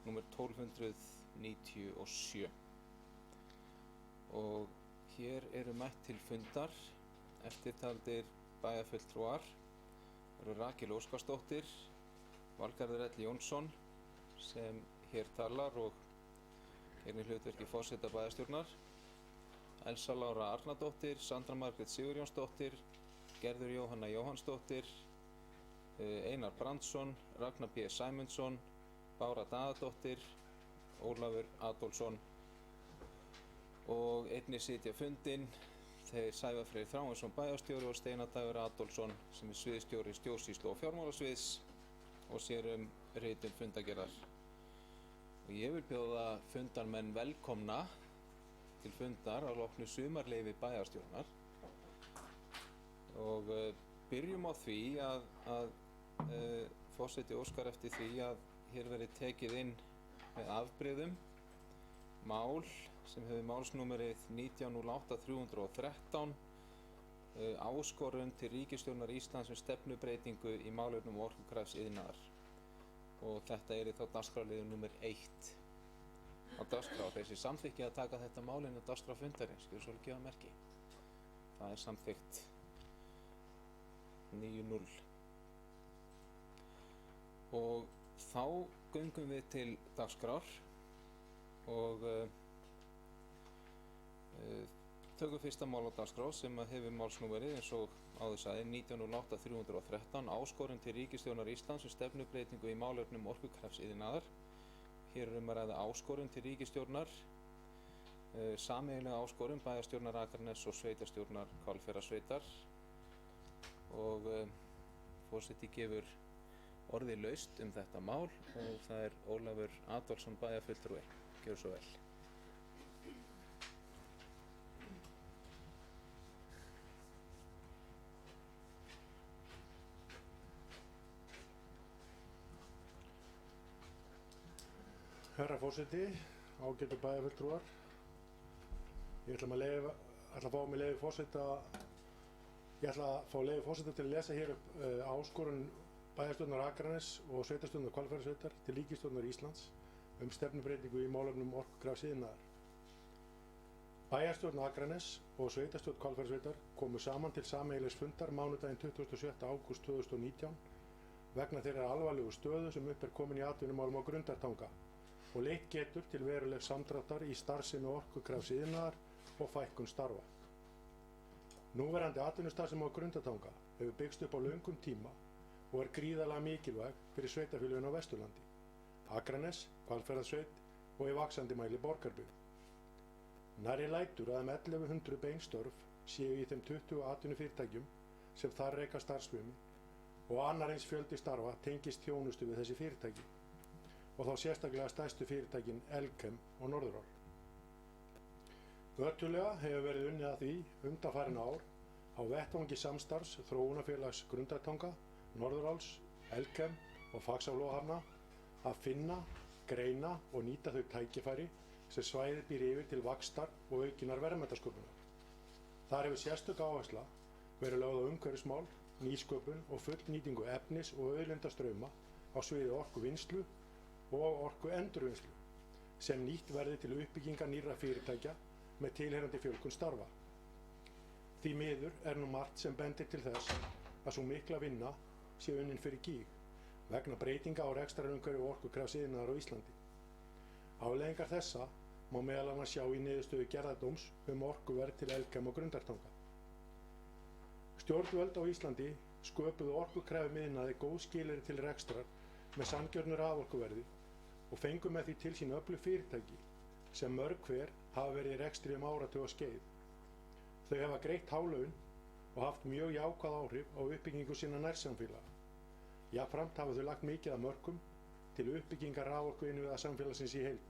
númer 1297. Og hér eru mætt til fundar eftirtaldir bæjarfulltrúar. Það eru Rakel Óskarsdóttir, Valgarður L. Jónsson sem hér talar og gegnir hlutverki forseta bæjarstjórnar, Elsa Lára Arnardóttir, Sandra Margrét Sigurjónsdóttir, Gerður Jóhanna Jóhannsdóttir, Einar Brandsson, Ragnar B. Sæmundsson, Bára Daðadóttir, Ólafur Adolfsson og einnig sitja fundinn þeir Sævar Freyr Þráinsson bæjarstjóri og Steinar Dagur Adolfsson sem sviðsstjóri stjórnsýslu og fjármálasviðs og sér ritun fundargerðar. Og ég vil bjóða fundarmenn velkomna til fundar að loknu sumarleyfi bæjarstjórnar og byrjum á því að forseti óskar eftir því að hér verði tekið inn með afbrigðum mál sem hefur málsnúmerið 1908-313 áskorun til ríkisstjórnar Íslands stefnubreytingu í málefnum orkukrafts iðnaðar og þetta er þá dagskrárliður númer 1 á dagskrá. Þessi samþykki að taka þetta mál inn á dagskrá fundarins, skilur svo gefa merki. Það er samþykkt 9-0. Og þá göngum við til dagskrár og tökum fyrsta mál á dagskrá sem hefur málsnúmerið eins og áður sagði 1908-313 áskorun til ríkisstjórnar Íslands stefnubreytingu í málefnum orkukrafts iðnaðar. Hér er að ræða áskorun til ríkisstjórnar, sameiginlega áskorun bæjarstjórnar Akraness og sveitarstjórnar Hvalfjarðarsveitar og forseti gefur orðið laust þetta mál og það er Ólafur Adolfsson bæjarfulltrúi. Gjörðu svo vel. Herra forseti, ágætu bæjarfulltrúar. Ég ætla að fá leyfi forseta til að lesa hér upp áskorun bæjarstjórnar Akraness og sveitarstjórnar Hvalfjarðarsveitar til ríkisstjórnar Íslands stefnubreytingu í málefnum orkukrafts iðnaðar. Bæjarstjórn Akraness og sveitarstjórn Hvalfjarðarsveitar komu saman til sameiginlegs fundar mánudaginn 27. ágúst 2019 vegna þeirrar alvarlegu stöðu sem upp komin í atvinnumálum á Grundartanga og leitt getur til verulegs samdráttar í starfsemi orkukrafts iðnaðar og fækkun starfa. Núverandi atvinnustarfsemi á Grundartanga hefur byggst upp á löngum tíma og er gríðarlega mikilvæg fyrir sveitarfélögin á Vesturlandi, Akraness, Hvalfjarðarsveit og í vaxandi mæli Borgarbyggð. Nærri lætur að 1100 beinstörf séu í þeim 20 atvinnufyrirtækjum sem þar reka starfsemi og annar eins fjöldi starfa tengist þjónustu við þessi fyrirtæki og þá sérstaklega stærstu fyrirtækin Elkem og Norðurál. Ötullega hefur verið unnið að því undanfarin ár á vettvangi samstarfs Þróunarfélags Grundartanga, Norðuráls, Elkem og Faxaflóahafna að finna, greina og nýta þau tækifæri sem svæðið býr yfir til vaxtar og aukinnar verðmætasköpunar. Þar hefur sérstök áhersla verið lögð á umhverfismál, nýsköpun og fullnýtingu efnis og auðlindastrauma á sviði orkuvinnslu og orkuendurvinnslu sem nýtt verði til uppbyggingar nýrra fyrirtækja með tilheyrandi fjölgun starfa. Því miður er nú margt sem bendir til þess að sú mikla vinna sé unnin fyrir gíg vegna breytinga á rekstrarumhverfi orkukrafts iðnaðar á Íslandi. Afleiðingar þessa má meðal annars sjá í niðurstöðu gerðardóms orkuverð til Elkem og Grundartanga. Stjórnvöld á Íslandi sköpuðu orkukrafum iðnaði góð skilyrði til rekstrar með sanngjörnu raforkuverði og fengu með því til sín öflug fyrirtæki sem mörg hver hafa verið í rekstri áratuga skeið. Þau hafa greitt há laun og haft mjög jákvæð áhrif á uppbyggingu sinna nærsamfélaga. Jafnframt hafa þau lagt mikið af mörkum til uppbyggingar raforkuinnviða samfélagsins í heild.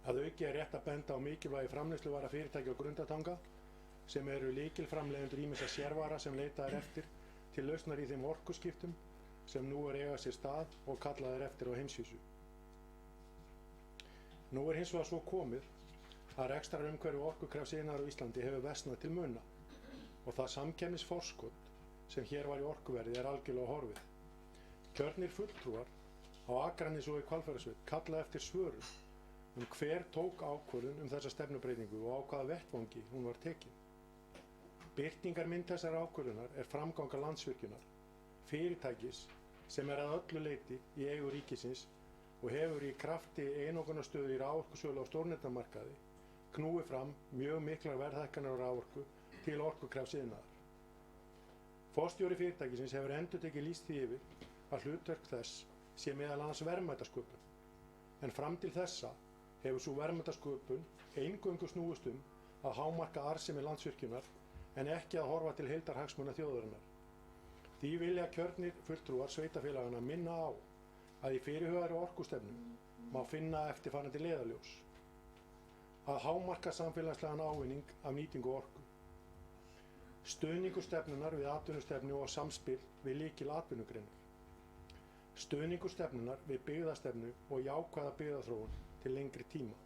Að auki er rétt að benda á mikilvægi framleiðsluvara fyrirtækja á Grundartanga sem eru lykilframleiðendur ýmissa sérvara sem leitað er eftir til lausnar í þeim orkuskiptum sem nú eiga sér stað og kallað er eftir á heimsvísu. Nú er hins vegar svo komið að rekstrarumhverfi orkukrafts iðnaðar á Íslandi hefur versnað til muna og það samkeppnisforskot sem hér var í orkuverði er algjörlega horfið. Kjörnir fulltrúar á Akranesi og í Hvalfjarðarsveit kalla eftir svörum hver tók ákvörðun þessa stefnubreytingu og á hvaða vettvangi hún var tekin. Birtingarmynd þessar ákvörðunar framganga Landsvirkjunar, fyrirtækis sem að öllu leyti í eigu ríkisins og hefur í krafti einokunarstöðu í raforkusölu á stórnetamarkaði knúið fram mjög miklar verðhækkanir á raforku til orkukrafs iðnaðar. Forstjóri fyrirtækisins hefur endurtekið lýst því yfir að hlutverk þess sé meðal annars verðmætasköpun, en fram til þessa hefur sú verðmætasköpun eingöngu snúist að hámarka arðsemi Landsvirkjunar en ekki að horfa til heildarhagsmuna þjóðarinnar. Því vilja kjörnir fulltrúar sveitarfélaganna minna á að í fyrirhugaðri orkustefnu má finna eftirfarandi leiðarljós: að hámarka samfélagslegan ávinning af nýtingu orku, stuðningur stefnunar við atvinnustefnu og samspil við lykilatvinnugreinar, stuðningur stefnunar við byggðastefnu og jákvæða byggðaþróun til lengri tíma.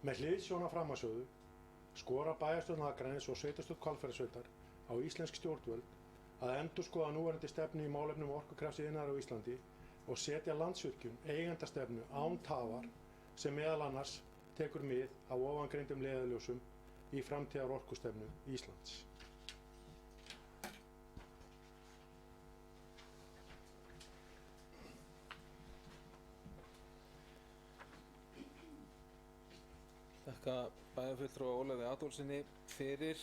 Með hliðsjón af framansögðu skora bæjarstjórn Akraness og sveitarstjórn Hvalfjarðarsveitar á íslensk stjórnvöld að endurskoða núverandi stefnu í málefnum orkukraftsiðnaðar á Íslandi og setja Landsvirkjun eigendastefnu án tafar sem meðal annars tekur mið af ofangreindum leiðarljósum í framtíðar orkustefnu Íslands. Þakka bæjarfulltrúa Ólafi Adolfssyni fyrir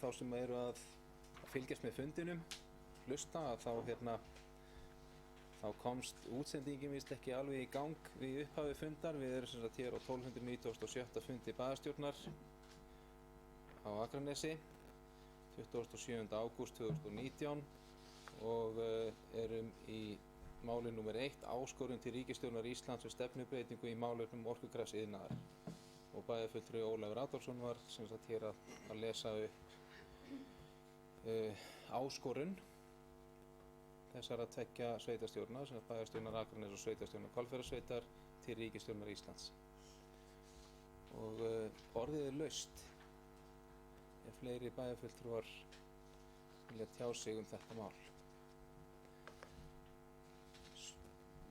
þá sem eru að fylgjast með fundinum, hlusta, að þá komst útsendingin víst ekki alveg í gang við upphafi fundar. Við erum sem sagt hér á 1297. fundi bæjarstjórnar á Akranesi 27. ágúst 2019 og erum í máli númer 1, áskorun til ríkisstjórnar Íslands við stefnubreytingu í málefnum orkukraftsiðnaðar. Og bæjarfulltrúi Ólafur Adolfsson var sem sagt hér að lesa upp áskorun þessara tveggja sveitarstjórna, sem bæjarstjórnar Akraness og sveitarstjórnar Hvalfjarðarsveitar til ríkisstjórnar Íslands. Og orðið laust ef fleiri bæjarfulltrúar vilja tjá sig þetta mál.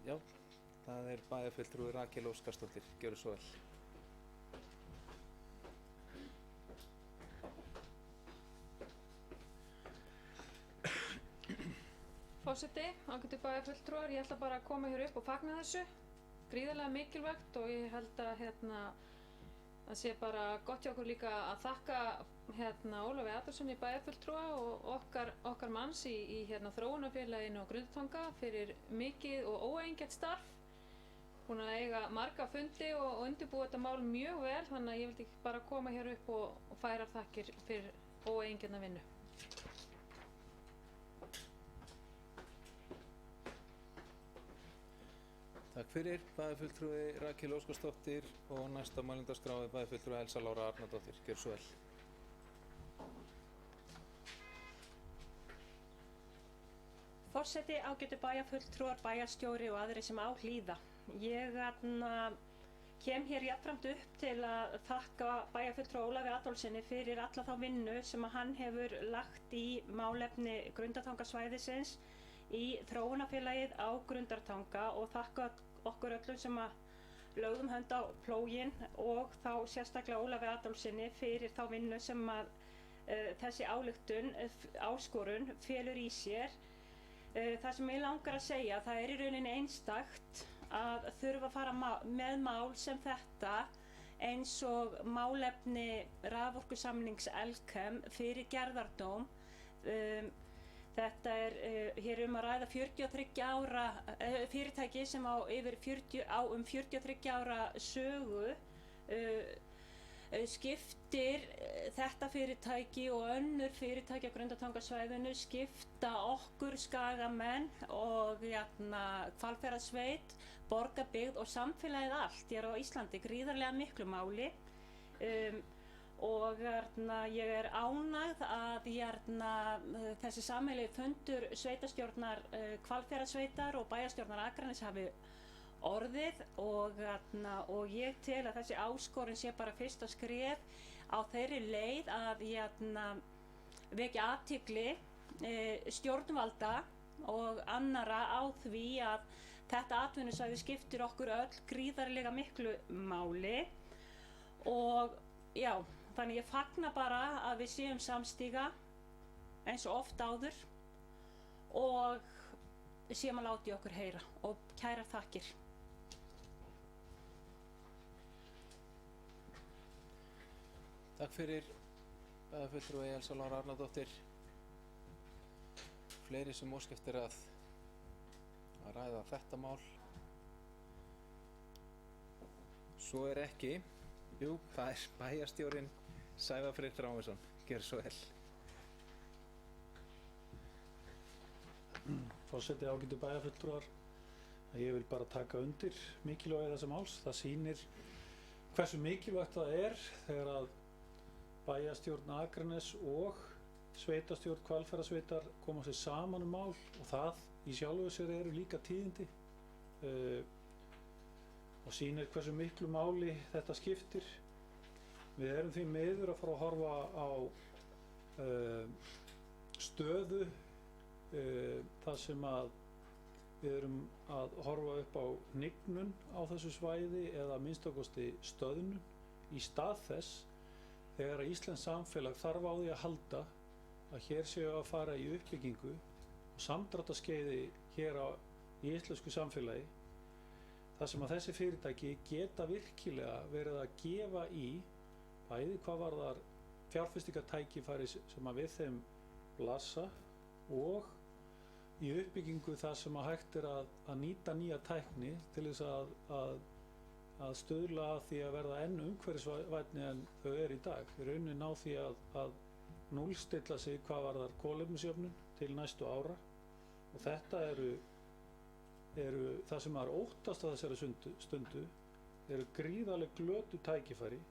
Já, það bæjarfulltrúi Rakel Óskarsdóttir. Gjörðu svo vel. Forseti, ágætu bæjarfulltrúar, ég ætla bara að koma hér upp og fagna þessu. Gríðarlega mikilvægt og ég held að það sé bara gott hjá okkur líka að þakka Ólafi Adolfsssyni bæjarfulltrúa og okkar manns í þróunarfélaginu á Grundartanga fyrir mikið og óeigingjarnt starf. Búin að eiga marga fundi og undirbúa þetta mál mjög vel, þannig að ég vildi bara koma hér upp og færa þakkir fyrir óeigingjarna vinnu. Takk fyrir, bæjarfulltrúi Rakel Óskarsdóttir, og næsta mælendaskrá bæjarfulltrúi Elsa Lára Arnardóttir. Gjörðu svo vel. Forseti, ágætu bæjarfulltrúar, bæjarstjóri og aðrir sem á hlýða. Ég kem hér jafnframt upp til að þakka bæjarfulltrúa Ólafi Adolfssyni fyrir alla þá vinnu sem hann hefur lagt í málefni Grundartangasvæðisins í þróunarfélagið á Grundartanga og þakka okkur öllum sem lögðum hönd á plóginn og þá sérstaklega Ólafi Adolfssyni fyrir þá vinnu sem þessi áskorun felur í sér. Það sem ég langar að segja, það í rauninni einstakt að þurfa að fara með mál sem þetta eins og málefni raforkusamnings Elkem fyrir gerðardóm. Þetta hér að ræða 43 ára fyrirtæki sem á um 43 ára sögu. Skiptir þetta fyrirtæki og önnur fyrirtæki á Grundartangasvæðinu skipta okkur skagamenn og Hvalfjarðarsveit, borgarbyggð og samfélagið allt hér á Íslandi gríðarlega miklu máli. Og ég ánægð að þessi sameiginlegi fundur sveitarstjórnar Hvalfjarðarsveitar og bæjarstjórnar Akraness hafi orðið og ég tel að þessi áskorun sé bara fyrsta skref á þeirri leið að vekja athygli stjórnvalda og annara á því að þetta atvinnusvæði skiptir okkur öll gríðarlega miklu máli og já, þannig ég fagna bara að við séum samstíga eins og oft áður og séum að láta í okkur heyra og kærar þakkir. Takk fyrir bæjarfulltrúi Elsa Lára Arnardóttir. Fleiri sem óska eftir að ræða þetta mál? Svo er ekki. Jú, það er bæjarstjórinn Sævar Freyr Þráinsson. Gjörðu svo vel. Forseti, ágætu bæjarfulltrúar, ég vil bara taka undir mikilvægi þessa máls. Það sýnir hversu mikilvægt það er þegar að bæjarstjórn Akraness og sveitastjórn Hvalfjarðarsveitar koma sér saman mál og það í sjálfu sér eru líka tíðindi og sýnir hversu miklu máli þetta skiptir. Við erum því miður að fara að horfa á stöðu þar sem að við erum að horfa upp á hnignun á þessu svæði eða að minnsta kosti stöðnun í stað þess þegar að íslenskt samfélag þarf á því að halda að hér séu að fara í uppbyggingu og samdráttarskeiði hér í íslensku samfélagi þar sem að þessi fyrirtæki geta virkilega verið að gefa í bæði hvað varðar fjárfestingartækifæri sem að við þeim blasa og í uppbyggingu þar sem að hægt er að nýta nýja tækni til þess að stuðla að því að verða enn umhverfisvænni en þau eru í dag. Í rauninni ná því að núllstilla sig hvað varðar kolefnisjöfnun til næstu ára og þetta eru það sem maður óttast að þessari stundu eru gríðarleg glötu tækifæri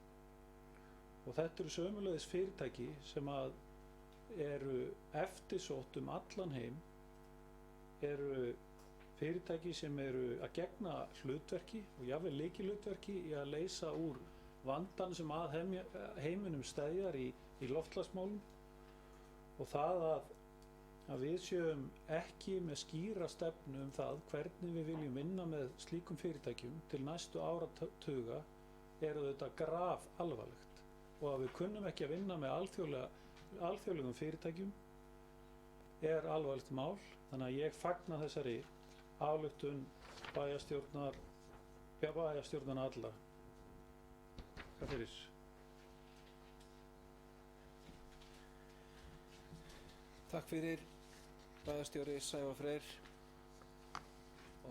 og þetta eru sömuleiðis fyrirtæki sem að eru eftirsótt allan heim, eru fyrirtæki sem eru að gegna hlutverki og jafnvel lykilhlutverki í að leysa úr vandann sem að heiminum steðjar í loftslagsmálum og það að við séum ekki með skýra stefnu það hvernig við viljum vinna með slíkum fyrirtækjum til næstu áratuga eru þetta graf alvarlegt og að við kunnum ekki að vinna með alþjóðlegum fyrirtækjum er alvarlegt mál. Þannig að ég fagna þessari ályktun bæjarstjórnarna alla. Hvað fyrir? Takk fyrir bæjarstjóri Sævar Freyr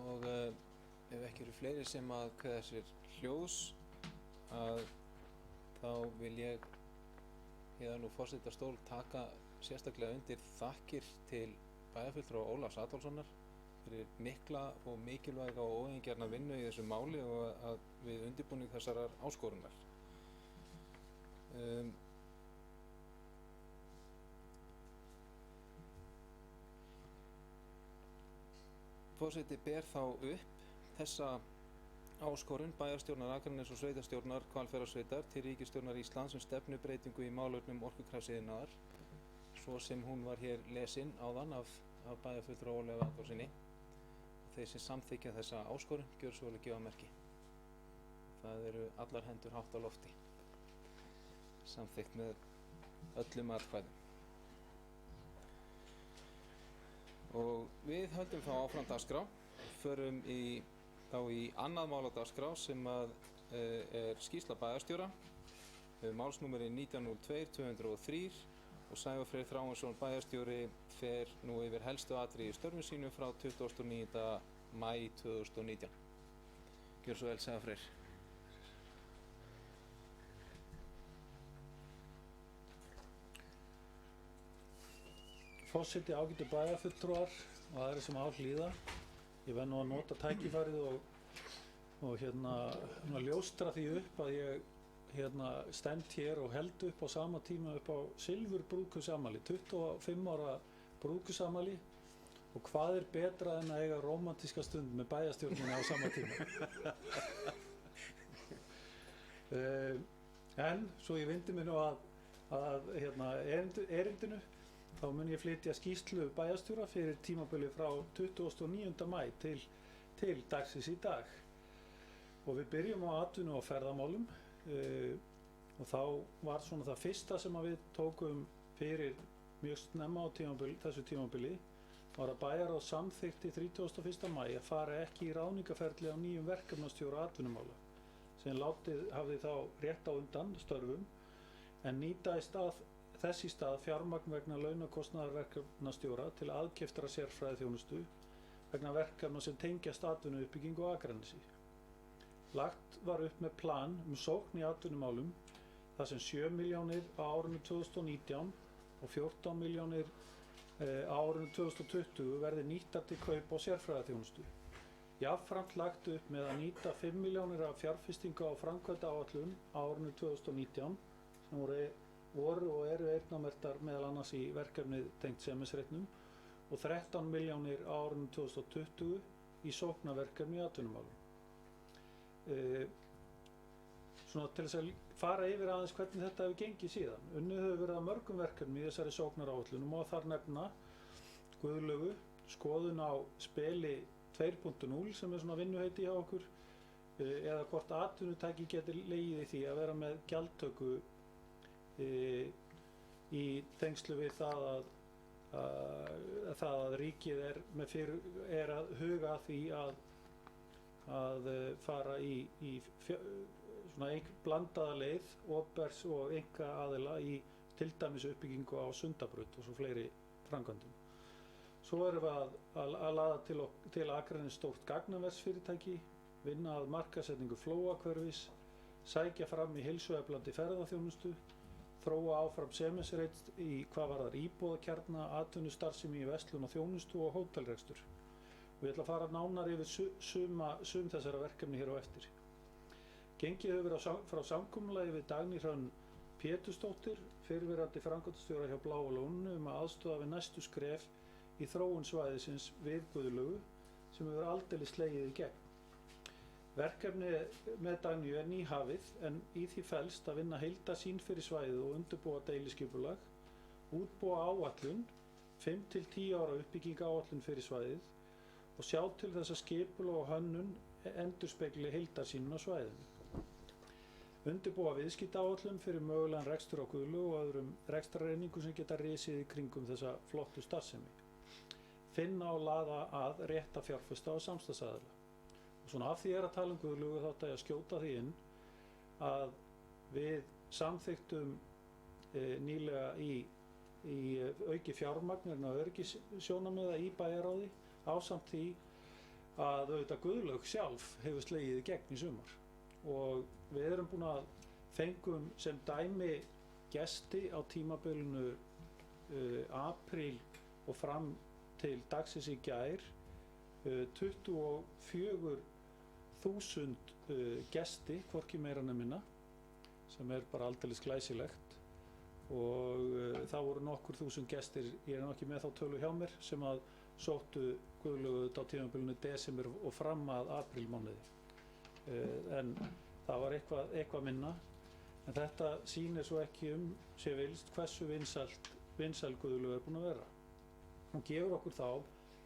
og ef ekki eru fleiri sem að kveða sér hljóðs þá vil ég héðan úr forsetastól taka sérstaklega undir þakkir til bæjarfulltrúa Ólafs Adolfssonar fyrir mikla og mikilvæga og óeigingjarna vinnu í þessu máli og við undirbúning þessarar áskorunar. Forseti ber þá upp þessa áskorun bæjarstjórnar Akraness og sveitastjórnar Hvalfjarðarsveitar til ríkisstjórnar Íslands stefnubreytingu í málefnum orkukraftsiðnaðar svo sem hún var hér lesin áðan af bæjarfulltrúa Ólafi Adolfssyni. Þeir sem samþykkja þessa áskorun gjörðu svo vel að gefa merki. Það eru allar hendur hátt á lofti. Samþykkt með öllum atkvæðum. Og við höldum þá áfram dagskrá, förum þá í annað mál á dagskrá sem er skýrsla bæjarstjóra, málsnúmerið 1902-203 og Sævar Freyr Þráinsson bæjarstjóri fer nú yfir helstu atriði í störfum sínum frá 29. maí 2019. Gjörðu svo vel, Sævar Freyr. Forseti, ágætu bæjarfulltrúar og aðrir sem á hlýða. Ég verð nú að nota tækifærið og ljóstra því upp að ég stend hér og held upp á sama tíma upp á silfur brúðkaupsafmæli, 25 ára brúðkaupsafmæli og hvað er betra en að eiga rómantíska stund með bæjarstjórninni á sama tíma. En svo ég vindi mér nú að erindinu þá mun ég flytja skýrslu bæjarstjóra fyrir tímabilið frá 29. maí til dagsins í dag. Og við byrjum á atvinnu og ferðamálum og þá var svona það fyrsta sem við tókum fyrir mjög snemma á þessu tímabili var að bæjarráð samþykkti 31. maí að fara ekki í ráðningarferli á nýjum verkefnastjóra atvinnumála sem hafði þá rétt á undan störfum en nýta þess í stað fjármagn vegna launakostnaðar verkefnastjóra til aðkeyptrar sérfræðiþjónustu vegna verkefna sem tengjast atvinnuuppbyggingu á Akranesi. Lagt var upp með plan sókn í atvinnumálum þar sem 7 milljónir á árinu 2019 og 14 milljónir á árinu 2020 verði nýttar til kaup á sérfræðiþjónustu. Jafnframt lagt upp með að nýta 5 milljónir af fjárfestingu á framkvæmdaáætlun á árinu 2019 sem voru og eru eyrnamerktar meðal annars í verkefnið tengt Sementsreitnum og 13 milljónir á árinu 2020 í sóknarverkefni í atvinnumálum. Svona til þess að fara yfir aðeins hvernig þetta hefur gengið síðan. Unnið hefur verið að mörgum verkefni í þessari sóknaráætlunum og þar nefna Guðlaugu, skoðun á speli 2.0 sem svona vinnuheiti hjá okkur eða hvort atvinnutæki getur legið í því að vera með gjaldtöku í tengslu við það að ríkið er að huga að því að fara í svona blandaða leið opinbers og einkaaðila í til dæmis uppbyggingu á Sundabraut og svo fleiri framkvæmdum. Svo erum við að laða til Akranes stórt gagnaversfyrirtæki, vinna að markaðssetningu flóahverfis, sækja fram í heilsueflandi ferðaþjónustu, þróa áfram Sementsreit í hvað varðar íbúðakjarna, atvinnustarfsemi í verslun og þjónustu og hótelrekstur. Og ég ætla að fara nánar yfir sum þessara verkefni hér á eftir. Gengið hefur verið frá samkomulagi við Dagný Hrönn Pétursdóttir, fyrrverandi framkvæmdastjóra hjá Bláa lóninu að aðstoða við næstu skref í þróun svæðisins við Guðlaugu sem hefur aldeilis slegið í gegn. Verkefni með Dagný er nýhafið en í því felst að vinna heildarsýn fyrir svæðið og undirbúa deiliskipulag, útbúa áætlun, 5 til 10 ára uppbyggingaáætlun fyrir svæðið og sjá til þess að skipulag og hönnun endurspegli heildarsýnun á svæðinu. Undirbúa viðskiptaáætlun fyrir mögulegan rekstur á Guðlaugu og öðrum rekstrareiningum sem geta risið í kringum þessa flottu starfsemi. Finna og laða að rétta fjárfesta og samstarfsaðila. Og svona af því að tala um Guðlaugu þá ætti ég að skjóta því inn að við samþykktum nýlega í auki fjármagn vegna öryggissjónarmiða í bæjarráði ásamt því að auðvitað Guðlaug sjálf hefur slegið í gegn í sumar. Og við erum búin að fengum sem dæmi gesti á tímabilinu apríl og fram til dagsins í gær 24.000 gesti, hvorki meira né minna, sem bara aldeilis glæsilegt og það voru nokkur þúsund gestir, ég ekki með þá tölu hjá mér, sem að sóttu Guðlaugu á tímabilinu desember og fram að aprílmánuði. En það var eitthvað minna en þetta sýnir svo ekki sé vilst hversu vinsæl Guðlaugu er búin að vera. Hún gefur okkur þá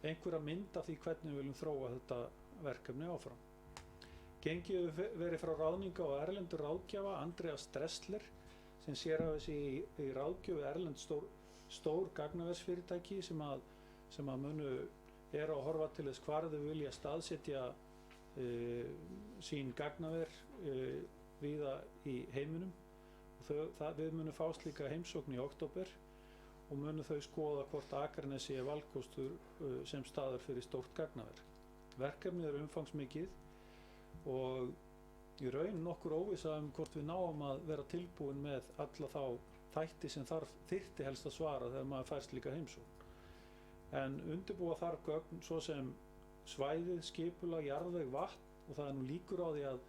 einhverja mynd af því hvernig við viljum þróa þetta verkefni áfram. Gengið hefur verið frá ráðninga og erlendur ráðgjafa Andreas Dressler sem sérhæfir sig í ráðgjöf erlend stór gagnaversfyrirtæki sem að munu að horfa til þess hvar þau vilja staðsetja sín gagnaver víða í heiminum og við munum fá slíka heimsókn í október og munum þau skoða hvort Akranesi er valkostur sem staður fyrir stórt gagnaver. Verkefnið er umfangsmikið og í raun nokkur óvissa hvort við náum að vera tilbúin með alla þá þætti sem þyrfti helst að svara þegar maður fær slíka heimsókn. En undirbúa þarf gögn svo sem svæðið, skipulag, jarðveg, vatn og það nú líkur á því að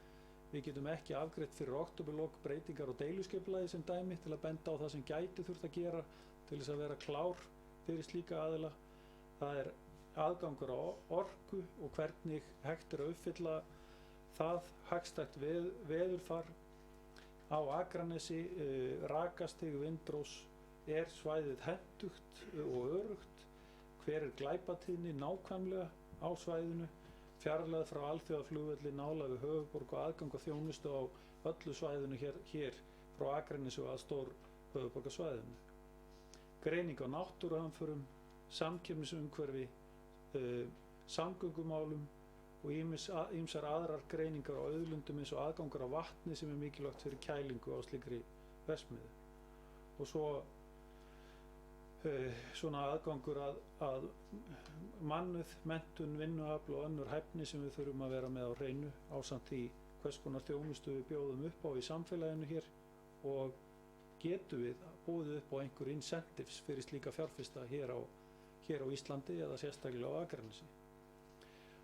við getum ekki afgreitt fyrir októberlok breytingar og deiluskipulagi sem dæmi til að benda á það sem gæti þurft að gera til þess að vera klár fyrir slíka aðila. Það er aðgangur á orku og hvernig hægt að uppfylla það hagstætt veðurfar á Akranesi, rakastig, vindrós er svæðið hentugt og örugt, hver glæpatíðni nákvæmlega á svæðinu, fjarlægð frá alþjóðaflugvelli nálægt við höfuðborg og aðgang og þjónustu á öllu svæðinu hér frá Akranesi og að stór höfuðborgarsvæðinu. Greining á náttúruhamförum, samkeppnisumhverfi, samgöngumálum og ýmsar aðrar greiningar á auðlundum eins og aðgangur á vatni sem er mikilvægt fyrir kælingu á slíkri verksmiðju. Og svo svona aðgangur að mannuð, menntun, vinnuafl og önnur hæfni sem við þurfum að vera með á hreinu ásamt því hvers konar þjónustu við bjóðum upp á í samfélaginu hér og getum við búið upp á einhver incentives fyrir slíka fjárfesta hér á Íslandi eða sérstaklega á Akranesi.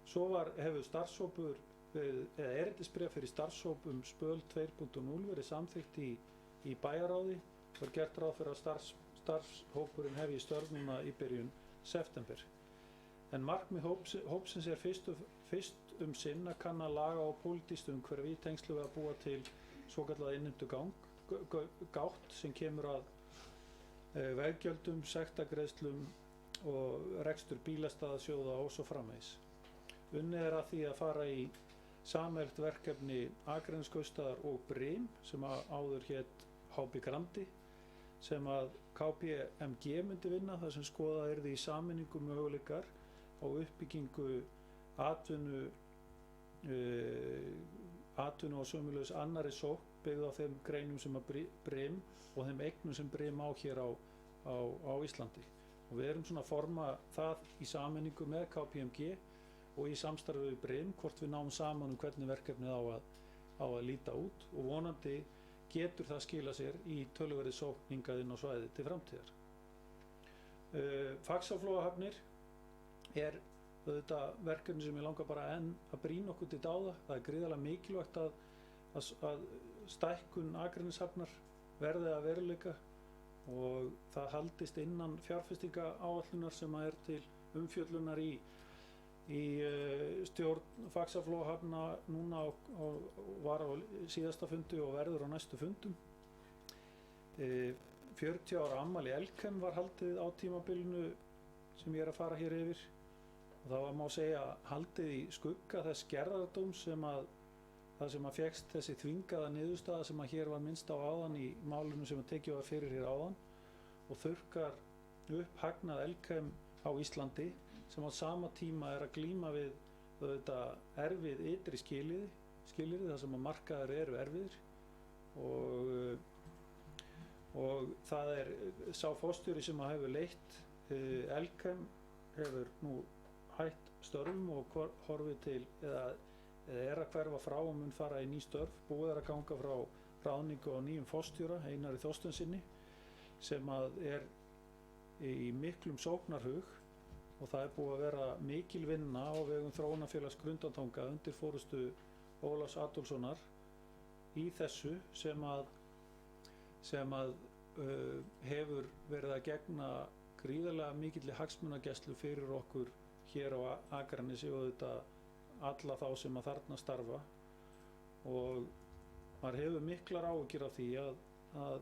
Svo hefur starfshópur eða erindisbréf fyrir starfshóp Spöl 2.0 verið samþykkt í bæjarráði og gert ráð fyrir að starfshópurinn hefji störf núna í byrjun september. En markmið hópsins er fyrst sinn að kanna laga og pólitískt umhverfi í tengslu við að búa til svokallað innheimtugátt sem kemur að veggjöldum, sektagreiðslum og rekstur bílastæðasjóða og svo framvegis. Unnið er að því að fara í sameiginlegt verkefni Akraneskaupstaðar og Brim sem áður hét HB Grandi sem að KPMG myndi vinna þar sem skoðað yrði í sameiningu möguleikar á uppbyggingu atvinnu og sömulegis annarri sókn byggð á þeim greinum sem að Brim og þeim eignum sem Brim á hér á Íslandi. Og við erum svona að forma það í sameiningu með KPMG og í samstarfi við Brim hvort við náum saman hvernig verkefnið á að líta út og vonandi getur það skila sér í töluverði sókn hingað inn á svæði til framtíðar. Faxaflóahafnir er auðvitað verkefni sem ég langar bara enn að brýna okkur til dáða. Það er gríðarlega mikilvægt að stækkun Akraneshafnar verði að veruleika og það haldist innan fjárfestingaáætlunar sem er til umfjöllunar í stjórn Faxaflóahafna núna var á síðasta fundi og verður á næstu fundum. 40 ára afmæli Elkem var haldið á tímabilinu sem ég er að fara hér yfir og það var má segja haldið í skugga þess gerðardóms það sem að fékkst þessi þvingaða niðurstaða sem að hér var minnst á áðan í málinu sem að tekið var fyrir hér áðan og þurrkar upp hagnað Elkem á Íslandi sem á sama tíma er að glíma við erfið ytri skilyrði þar sem að markaðir eru erfiðir og það er sá forstjóri sem að hefur leitt Elkem hefur nú hætt störfum og horfið til eða er að hverfa frá og mun fara í ný störf. Búið er að ganga frá ráðningu á nýjum forstjóra, Einari Þorsteinssyni, sem að er í miklum sóknarhug og það er búið að vera mikil vinna á vegum Þróunarfélags Grundartanga undir forystu Ólafs Adolfssonar í þessu sem að hefur verið að gegna gríðarlega mikilli hagsmunagæslu fyrir okkur hér á Akranesi og auðvitað alla þá sem að þarna starfa og maður hefur miklar áhyggjur af því að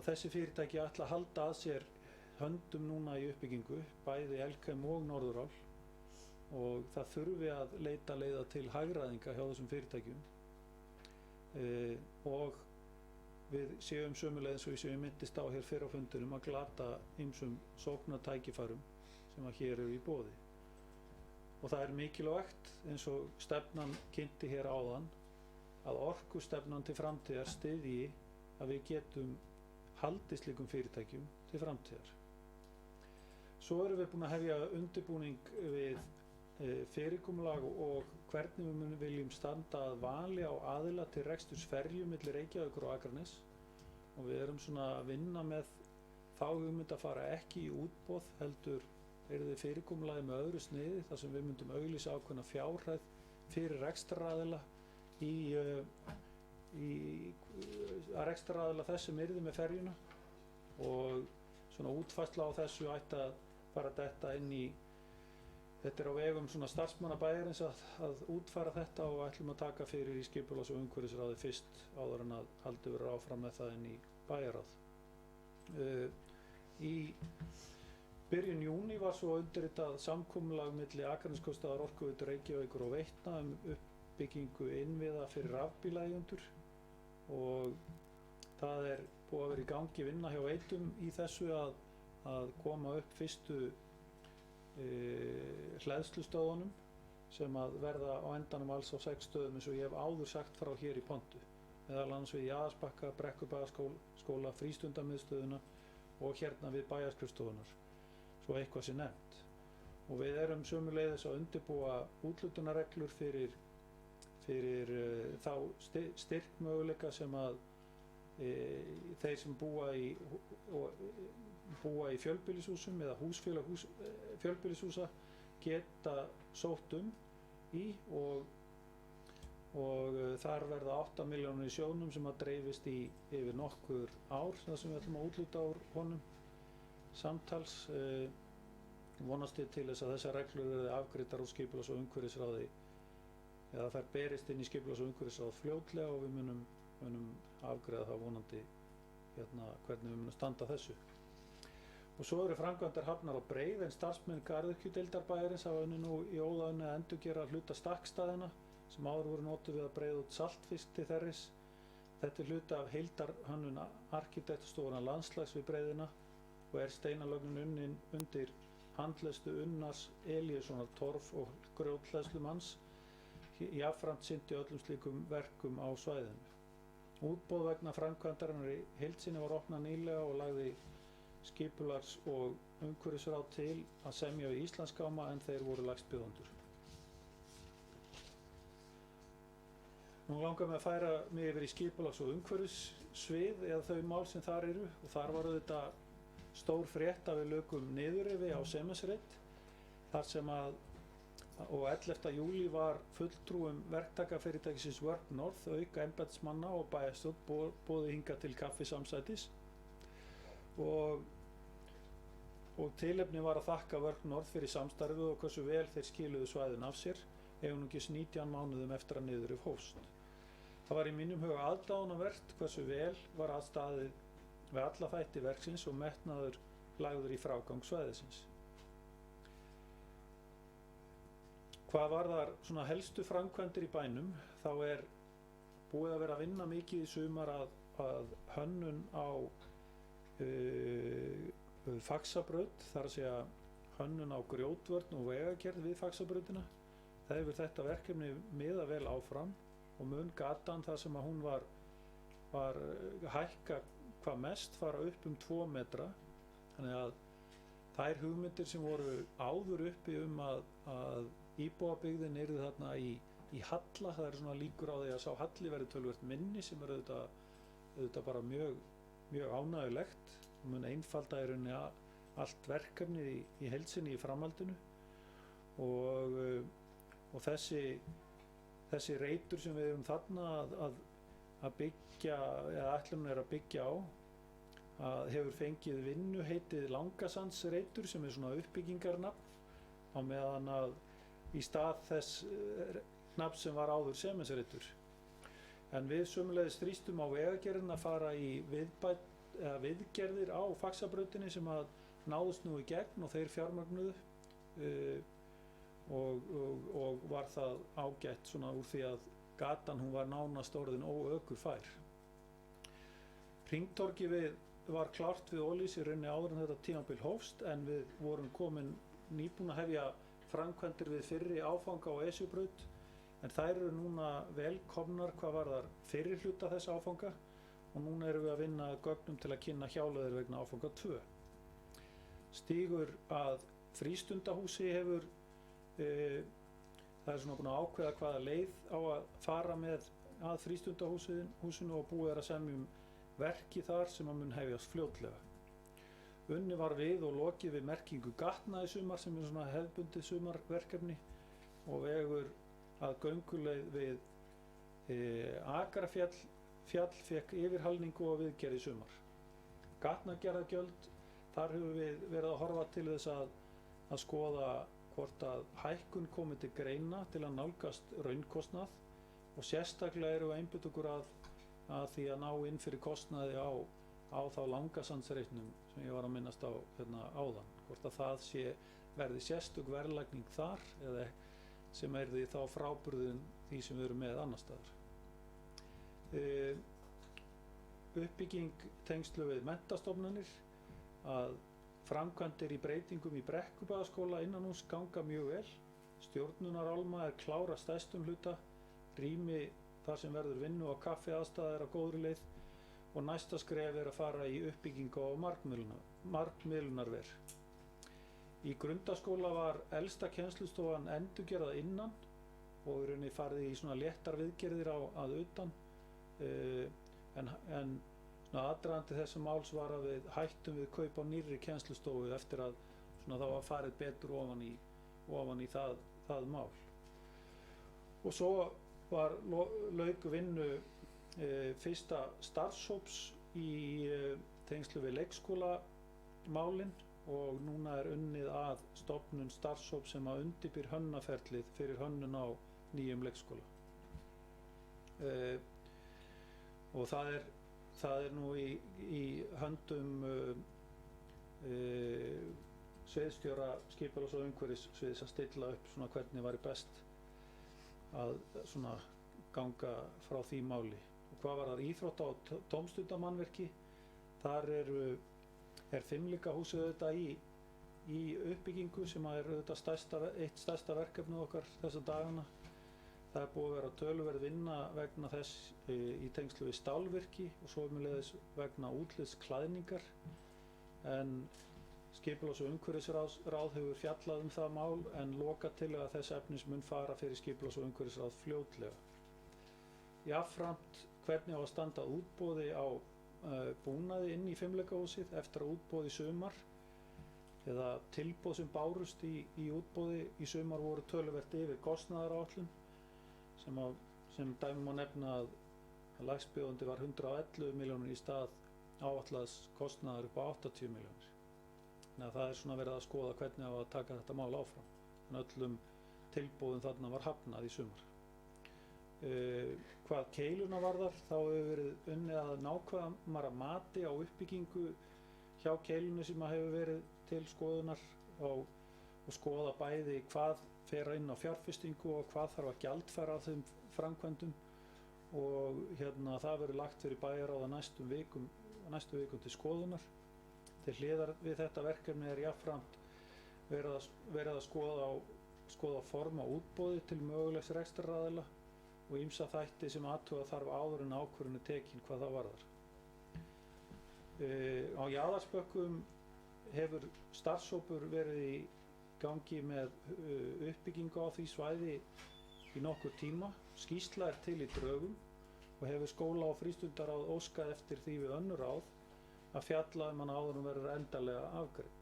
þessi fyrirtæki ætla að halda að sér höndum núna í uppbyggingu, bæði Elkem og Norðurál og það þurfi að leita leiða til hagræðinga hjá þessum fyrirtækjum og við séum sömuleiðis og við séum myndist á hér fyrr á fundinum að glata ýmsum sóknartækifærum sem að hér eru í boði. Og það er mikilvægt eins og stefnan kynnti hér áðan að orkustefnan til framtíðar styðji að við getum haldið slíkum fyrirtækjum til framtíðar. Svo erum við búin að hefja undirbúning við fyrirkomulag og hvernig við viljum standa að vali á aðila til reksturs ferju milli Reykjavíkur og Akranes og við erum svona að vinna með þá hugmynd að fara ekki í útboð heldur yrði fyrirkomulagi með öðru sniði þar sem við myndum auglýsa ákveðna fjárhæð fyrir rekstraraðila að rekstraraðila þess sem yrði með ferjuna og svona útfærsla á þessu ætti að fara þetta inn í þetta er á vegum svona starfsmannabæjarins að útfæra þetta og ætlum að taka fyrir í skipulags- og umhverfisráði fyrst áður en að haldið verður áfram með það inn í bæjarráð. Í byrjun júní var svo undirritað samkomulag milli Akraneskaupstaðar, Orkuveitu Reykjavíkur og Veitna uppbyggingu innviða fyrir rafbílaeigendur og það búið að vera í gangi vinna hjá Veitum í þessu að koma upp fyrstu hleðslustöðunum sem að verða á endanum alls á 6 stöðum eins og ég hef áður sagt frá hér í pontu, meðal annars við Jaðarsbakka, Brekkubæjarskóla, frístundamiðstöðuna og hérna við bæjarskrifstofunar, svo eitthvað sé nefnt. Og við erum sömuleiðis að undirbúa úthlutunarreglur fyrir þá styrkmöguleika sem að þeir sem búa í fjölbýlishúsum eða húsfélag fjölbýlishúsa geta sótt í og þar verða 8 milljónir í sjóðnum sem að dreifist yfir nokkur ár þar sem við ætlum að úthluta úr honum samtals. Vonast ég til þess að þessar reglur verði afgreiddar úr skipulags- og umhverfisráði eða þær berist inn í skipulags- og umhverfisráð fljótlega og við munum afgreiða það vonandi hvernig við munum standa að þessu. Og svo eru framkvæmdar hafnar á Breið en starfsmenn garðyrkjudeildarbæjarins hafa unnið nú í óðaunni að endurgera hluta stakkstaðina sem áður voru notuð við að breiða út saltfisk til þerris. Þetta hluta af heildarhönnun arkitektstofunnar Landslags við breiðina og steinalögnin unnin undir handleiðslu Unnars Elíassonar torf- og grjóthleðslumanns. Jafnframt sinnti öllum slíkum verkum á svæðinu. Útboð vegna framkvæmdarinnar í heild sinni var opnað nýlega og lagði skipulags- og umhverfisráð til að semja við Íslandsgáma en þeir voru lægstbjóðendur. Nú langar mig að færa mig yfir í skipulags- og umhverfissvið eða þau mál sem þar eru og þar var auðvitað stór frétt að við lukum niðurrifi á Semensreit þar sem og 11. júlí var fulltrúum verktakafyrirtækisins Work North auk embættismanna og bæjarstjórn boðið hingað til kaffisamsætis og tilefni var að þakka Work North fyrir samstarfið og hversu vel þeir skiluðu svæðin af sér einungis 19 mánuðum eftir að niðurrif hófst. Það var í mínum huga aðdáunarvert hversu vel var aðstaðið við alla þætti verksins og metnaður lagður í frágang svæðisins. Hvað varðar svona helstu framkvæmdir í bænum, þá búið að vera að vinna mikið í sumar að hönnun á Faxabraut, þar að segja hönnun á grjótvörn og vegagerð við Faxabrautina. Það hefur þetta verkefni miðað vel áfram og mun gatan þar sem að hún var hækka hvað mest fara upp 2 metra. Þannig að þær hugmyndir sem voru áður uppi að íbúabyggðin yrði þarna í halla, það svona líkur á því að sá halli verði töluvert minni sem auðvitað bara mjög ánægjulegt og mun einfalda í rauninni allt verkefnið í heild sinni í framhaldinu og þessi reitur sem við erum þarna að byggja eða ætlunin að byggja á hefur fengið vinnuheitið Langasandsreitur sem svona uppbyggingarnafn á meðan að í stað þess nafn sem var áður Semensreitur. En við sömuleiðis þrýstum á vegagerðina að fara í viðgerðir á Faxabrautinni sem að náðust nú í gegn og þeir fjármögnuðu og var það ágætt svona úr því að gatan hún var nánast orðin óökufær. Hringtorgið var klárt við Ólís í rauninni áður en þetta tímabil hófst en við vorum nýbúin að hefja framkvæmdir við fyrri áfanga á Esjubraut en þær eru núna velkomnar hvað varðar fyrri hluta þess áfanga og núna erum við að vinna gögnum til að kynna hjáleiðir vegna áfanga 2. Stígur að frístundahúsi hefur það svona búin að ákveða hvaða leið á að fara með að frístundahúsinu og búið að semja verki þar sem að mun hefjast fljótlega. Unnið var við og lokið við merkingu gatna í sumar sem svona hefðbundið sumarverkefni og vegur að gönguleið við Akrafjall fékk yfirhalningu og viðgerð í sumar. Gatnagerðargjöld, þar höfum við verið að horfa til þess að skoða hvort að hækkun komi til greina til að nálgast raunkostnað og sérstaklega erum við einbytt okkur að því að ná inn fyrir kostnaði á á þá Langasandsreitnum sem ég var að minnast á hérna áðan, hvort að það verði sérstök verðlagning þar eða sem yrði þá frábrugðin því sem við erum með annar staðar. Uppbygging tengslu við menntastofnanir, að framkvæmdir í breytingum í Brekkubæjarskóla innanhúss ganga mjög vel. Stjórnunarálma klár að stærstum hluta, rými þar sem verður vinnu og kaffiaðstaða á góðri leið og næsta skref að fara í uppbyggingu á margmiðlunarver. Í grundaskóla var elsta kennslustofan endurgerð að innan og í rauninni farið í svona léttar viðgerðir að utan, en svona aðdragandi þessa máls var að við hættum við kaup á nýrri kennslustofu eftir að svona þá var farið betur ofan í það mál. Og svo lauk vinnu fyrsta starfshóps í tengslu við leikskólamálin og núna unnið að stofnun starfshóps sem að undirbýr hönnunarferlið fyrir hönnun á nýjum leikskóla. Og það er nú í höndum sviðsstjóra skipulags- og umhverfissviðs að stilla upp svona hvernig væri best að svona ganga frá því máli. Og hvað varðar íþrótta- og tómstundamannvirki, þar er Fimleikahúsið auðvitað í uppbyggingu sem er auðvitað eitt stærsta verkefnið okkar þessa dagana. Það er búið að vera töluverð vinna vegna þess í tengslu við stálvirki og svo sömuleiðis vegna útlitsklæðningar, en skipulags- og umhverfisráð hefur fjallað það mál en lokatillaga þess efnis mun fara fyrir skipulags- og umhverfisráð fljótlega. Jafnframt hvernig á að standa útboði á búnaði inn í Fimleikahúsið eftir að útboði í sumar eða tilboð sem bárust í útboði í sumar voru töluvert yfir kostnaðaráætlun, sem dæmi má nefna að lægstbjóðandi var 111 milljónir í stað áætlaðs kostnaðar upp á 80 milljónir. Þannig að það er svona verið að skoða hvernig á að taka þetta mál áfram, en öllum tilboðum þarna var hafnað í sumar. Hvað keiluna varðar, þá hefur verið unnið að nákvæmara mati á uppbyggingu hjá keilunni sem hefur verið til skoðunar og skoða bæði hvað fer inn á fjárfestingu og hvað þarf að gjaldfæra af þeim framkvæmdum, og það verður lagt fyrir bæjarráð á næstu vikum til skoðunar. Til hliðar við þetta verkefni er jafnframt verið að skoða form á útboði til mögulegs rekstraraðila og ýmsa þætti sem athuga þarf áður en ákvörðun er tekin hvað það varðar. Á Jaðarsbökkum hefur starfshópur verið í gangi með uppbyggingu á því svæði í nokkur tíma. Skýrsla til í drögum og hefur skóla- og frístundaráð óskað eftir því við önnur ráð að fjalla hana áður en verður endanlega afgreidd.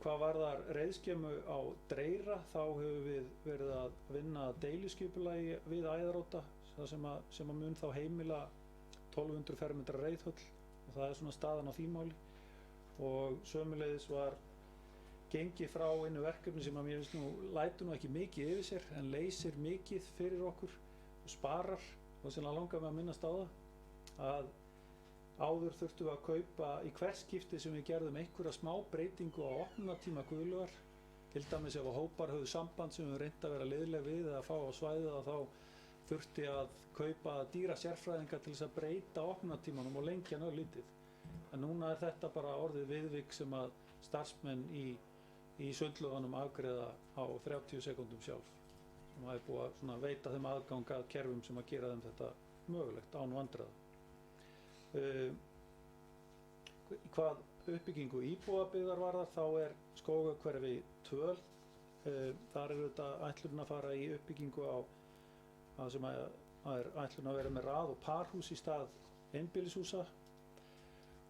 Hvað varðar reiðskemu á Dreyra, þá hefur við verið að vinna að deiliskipulagi við Æðaróta, það sem að mun þá heimila 1200 fermetra reiðhöll, og það er svona staðan á því máli. Og sömuleiðis var gengið frá einu verkefni sem að mér finnst lætur ekki mikið yfir sér en leysir mikið fyrir okkur og sparar, og sem langar mig að minnast á það, að áður þurftum við að kaupa í hvert skipti sem við gerðum einhverja smá breytingu á opnunartíma Guðlaugar, til dæmis ef hópar höfðu samband sem við reyndi að vera liðleg við eða að fá á svæðið, að þá þurfti að kaupa dýra sérfræðinga til þess að breyta opnunartímanum og lengja hann örlítið. En núna er þetta bara orðið viðvik sem að starfsmenn í sundlaugunum afgreiða á 30 sekúndum sjálf, sem það er búið að veita þeim aðgang að kerfum sem að gera þeim þetta mögulegt án vandræða. Hvað uppbyggingu íbúðabyggðar varðar, þá er Skógahverfi 2, þar er þetta ætlun að fara í uppbyggingu sem er ætlun að vera með rað- og parhús í stað einbýlishúsa,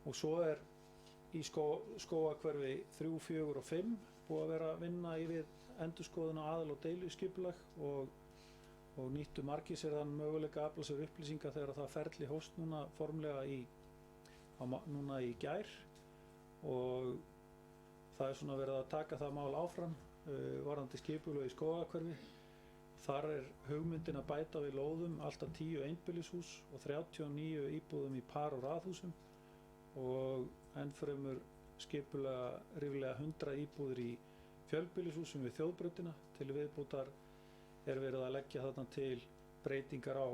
og svo er í Skógahverfi 3, 4 og 5 búið að vera að vinna við endurskoðun á aðal- og deiliskipulag, og nýttu margir sér þann möguleika að afla sér upplýsinga þegar það ferli hófst núna formlega núna í gær, og það er svona verið að taka það mál áfram varðandi skipulag í Skógahverfi. Þar hugmyndin að bæta við lóðum alltaf 10 einbýlishús og 39 íbúðum í par- og raðhúsum og ennfremur skipulega ríflega 100 íbúðir í fjölbýlishúsum við þjóðbrautina. Til viðbótar verið að leggja þarna til breytingar á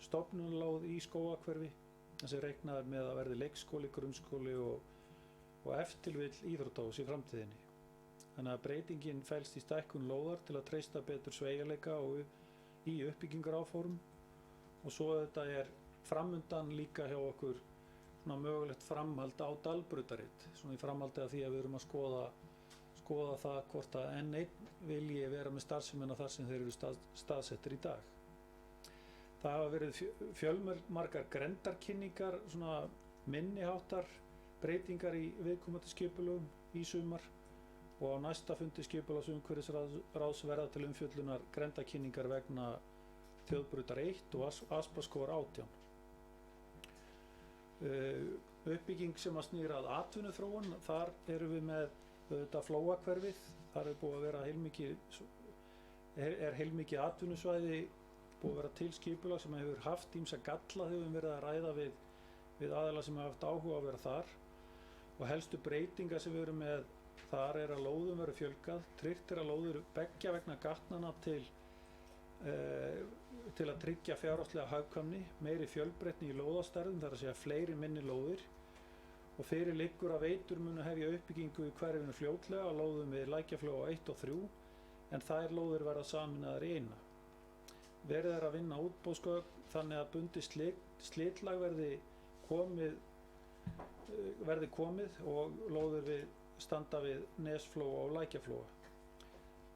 stofnunarlóð í Skógarhverfi sem reiknað með að verði leikskóli, grunnskóli og ef til vill íþróttahús í framtíðinni. Þannig að breytingin felst í stækkun lóðar til að treysta betur sveigjanleika og í uppbyggingaráform og svo þetta framundan líka hjá okkur svona mögulegt framhald á Dalbrautarrit, svona í framhaldi af því að við erum að skoða það hvort að N1 vilji vera með starfsemina þar sem þeir eru staðsettir í dag. Það hafa verið fjölmargar grenndarkynningar, svona minniháttar breytingar í viðkomandi skipulögum í sumar og á næsta fundi skipulags- og umhverfisráðs verða til umfjöllunar grenndarkynningar vegna Þjóðbrautar 1 og Aspaskógar 18. Uppbygging sem að snýr að atvinnuþróun, þar erum við með þetta Flóahverfið. Þar búið að vera heilmikið atvinnusvæði, búið að vera til skipulag sem hefur haft ýmsa galla þegar við höfum verið að ræða við aðila sem hafa haft áhuga að vera þar og helstu breytingar sem við erum með þar að lóðum verður fjölgað, tryggt að lóður beggja vegna gatnanna til að tryggja fjárhagslega hagkvæmni, meiri fjölbreytni í lóðastærðum, þar að segja fleiri minni lóðir og fyrir liggur að veitur munu hefja uppbyggingu í hverfinu fljótlega á lóðum við Lækjaflóa 1 og 3 en þær lóðir verða sameinaðar í eina. Verið að vinna útboðsgögn þannig að bundið slitlag verði komið og lóðir standa við Nesflóa og Lækjaflóa.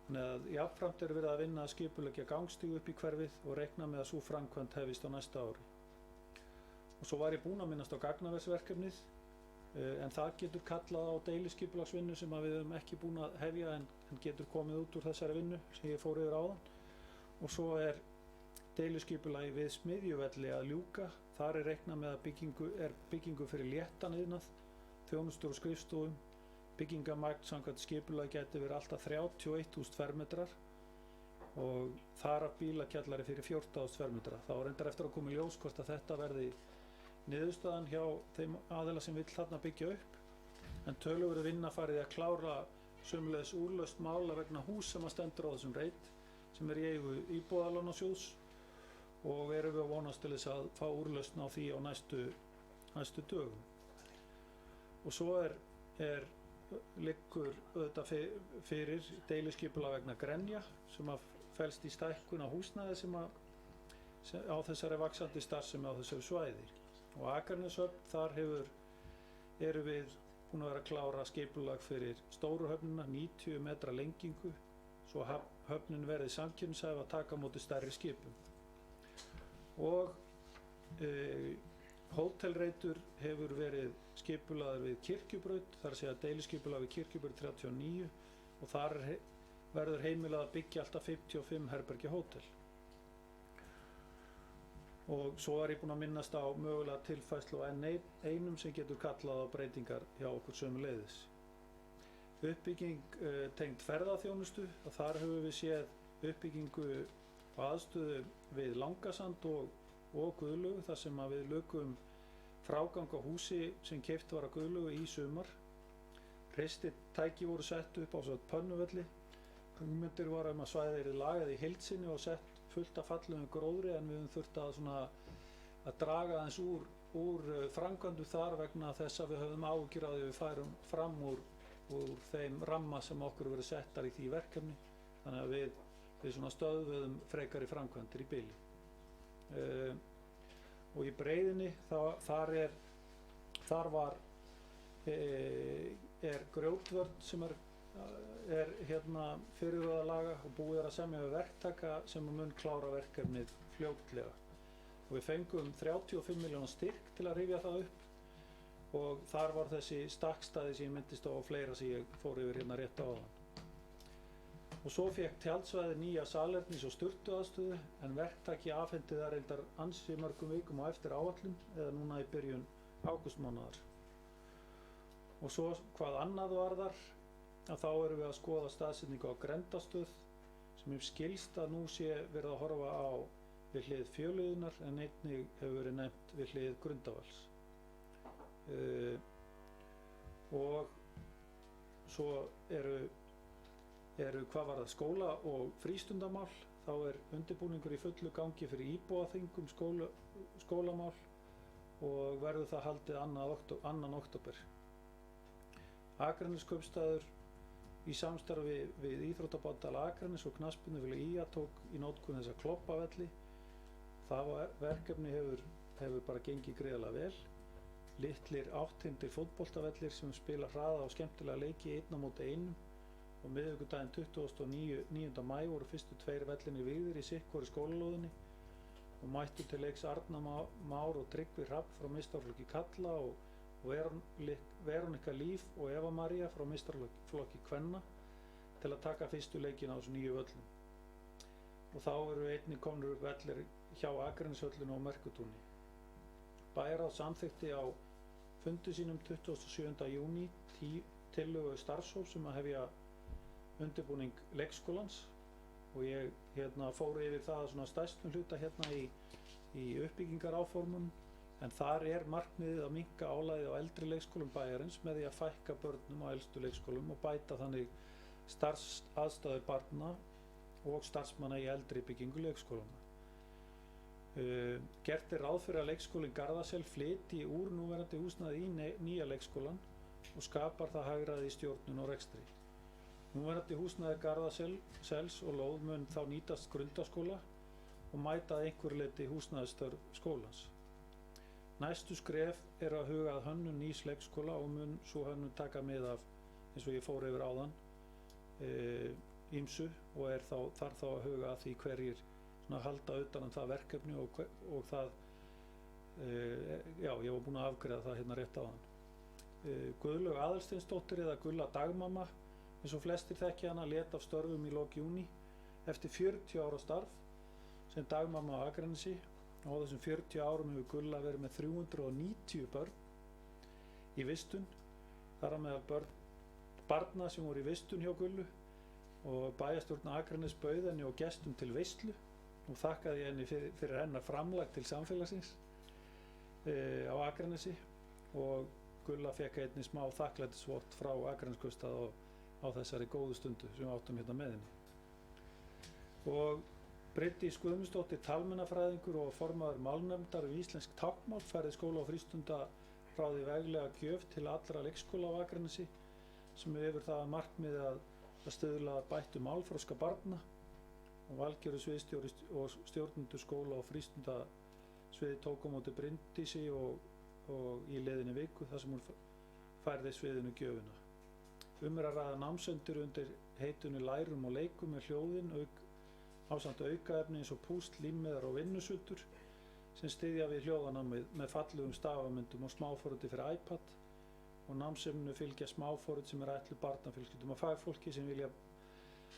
Þannig að jafnframt verið að vinna að skipuleggja gangstíg upp í hverfið og reikna með að sú framkvæmd hefjist á næsta ári. Og svo var ég búinn að minnast á gagnaversverkefnið en það getur kallað á deiliskipulagsvinnu sem við höfum ekki búin að hefja en getur komið út úr þessari vinnu sem ég fór yfir áðan. Og svo deiliskipulagi við Smiðjuvelli að ljúka. Þar reiknað með að byggingu fyrir léttan iðnað, þjónustur og skrifstofum. Byggingamagn samkvæmt skipulagi gæti verið alltaf 31.000 fermetrar og þar af bílakjallari fyrir 14.000 fermetrar. Það var reyndar eftir að koma í ljós hvort að þetta verði niðurstaðan hjá þeim aðila sem vill þarna byggja upp en töluverð vinna farið að klára sömuleiðis úrlaust mála vegna hús sem að stendur á þessum reit sem í eigu Íbúðalánasjóðs og erum við að vonast til þess að fá úrlausn á því á næstu dögum. Og svo liggur auðvitað fyrir deiliskipulag vegna Grenja sem að felst í stækkun á húsnæði sem á þessari vaxandi starfsemi á þessu svæði. Og Akraneshöfn, þar erum við búin að vera að klára skipulag fyrir stóru höfnina, 90 metra lengingu, svo höfnin verði samkeppnishæf að taka á móti stærri skipum. Og hótelreitur hefur verið skipulaður við Kirkjubraut, þar að segja deiliskipulag við Kirkjubraut 39 og þar verður heimilað að byggja alltaf 55 herbergja hótel. Og svo ég búinn að minnast á mögulega tilfærslu á N1 sem getur kallað á breytingar hjá okkur sömuleiðis. Uppbygging tengd ferðaþjónustu, og þar höfum við séð uppbyggingu og aðstöðu við Langasand og Guðlaugu þar sem að við lukum frágang á húsi sem keypt var á Guðlaugu í sumar. Reistitæki voru sett upp á Pönnuvelli. Hugmyndir var að svæðið yrði lagað í heild sinni og sett fullt af fallegum gróðri en við höfum þurft að draga aðeins úr framkvæmdum þar vegna þess að við höfum áhyggjur af því að við færum fram úr þeim ramma sem okkur verið settar í því verkefni. Þannig að við stöðvuðum frekari framkvæmdir í bili. Og í breiðinni þar grjótvörn sem fyrirhugað að laga og búið að semja við verktaka sem mun klára verkefnið fljótlega. Og við fengum 35 milljóna styrk til að rifja það upp og þar var þessi stakkstæði sem ég myndist á og fleira sem ég fór yfir rétt áðan. Og svo fékk tjaldsvæði nýja salernis- og sturtuaðstöðu en verktaki afhenti það reyndar ansi mörgum vikum á eftir áætlun eða núna í byrjun ágústmánaðar. Og svo hvað annað varðar að þá erum við að skoða staðsetningu á Grendastöð sem sem skilst að nú sé verið að horfa á við hlið Fjölliðunnar en einnig hefur verið nefnt við hlið Grundavalls. Og svo eru hvað varðar skóla og frístundamál, þá undirbúningur í fullu gangi fyrir íbúaþing skólamál og verður það haldið 2. október. Akraneskaupstaður í samstarfi við Íþróttabandal Akranes og knattspyrnufélag ÍA tók í notkun þessa kloppavelli. Það verkefni hefur bara gengið gríðarlega vel. Litlir 8-tindir fótboltavellir sem spila hraða og skemmtilega leiki 1-1 og miðvikudaginn 29. maí voru fyrstu 2 vellinir vígðir í sitt-hvorri skólalóðinni og mættu til leiks Arna Már og Tryggvi Hrafn frá meistaraflokki karla og Veronika Líf og Eva María frá meistaraflokki kvenna til að taka fyrstu leikina á þessu nýju völlum. Og þá eru einnig komnir upp vellir hjá Akraneshöllinu og Merkutúni. Bæjarráð samþykkti á fundi sínum 27. júní tillögu starfshóps sem að hefja undirbúning leikskólans og ég fór yfir það svona stærstum hluta í uppbyggingaráformum en þar markmiðið að minnka álagið á eldri leikskólum bæjarins með því að fækka börnum á elstu leikskólum og bæta þannig starfsaðstæður barna og starfsmanna í eldri byggingu leikskólana. Gert ráð fyrir að leikskólinn Garðasel flytji úr núverandi húsnæði í nýja leikskólan og skapar það hagræði í stjórnun og rekstri. Núverandi húsnæði Garðasels og lóð mun þá nýtast grundaskóla og mæta að einhverju leyti húsnæðisstörf skólans. Næstu skref að huga að hönnun nýs leikskóla og mun sú hönnun taka mið af, eins og ég fór yfir áðan, ýmsu og þarf þá að huga að því hverjir halda utan það verkefni og það, ég var búinn að afgreiða það rétt áðan. Guðlaug Aðalsteinsdóttir eða Gulla Dagmamma, eins og flestir þekkja hana, lét af störfum í lok júní eftir 40 ára starf sem dagmamma á Akranesi og á þessum 40 árum hefur Gulla verið með 390 börn í vistun, þar á meðal barna sem voru í vistun hjá Gullu og bæjarstjórn Akranes bauð henni og gestum til veislu og þakkaði henni fyrir hennar framlag til samfélagsins á Akranesi og Gulla fekk einnig smá þakklætisvott frá Akraneskaupstað á þessari góðu stundu sem við áttum með henni. Og Bryndís Guðmundsdóttir talmennafræðingur og formaður málnefndar við íslensk táknmál færði skóla og frístundaráði veglega gjöf til allra leikskóla á Akranesi sem hefur það að markmiði að stuðla að bættu málþroska barna og Valgerður sviðsstjóri og stjórnendur skóla og frístundasviði tók á móti Bryndísi og í liðinni viku þar sem hún færði sviðinu gjöfina. Að ræða námsöndir undir heitunni Lærum og leikum með hljóðin ásamt aukaefni eins og púsl, límmiðar og vinnusuttur sem styðja við hljóðanámið með fallegum stafamyndum og smáforriti fyrir iPad og námsefninu fylgja smáforrit sem ætluð barnafjölskyldum og fagfólki sem vilja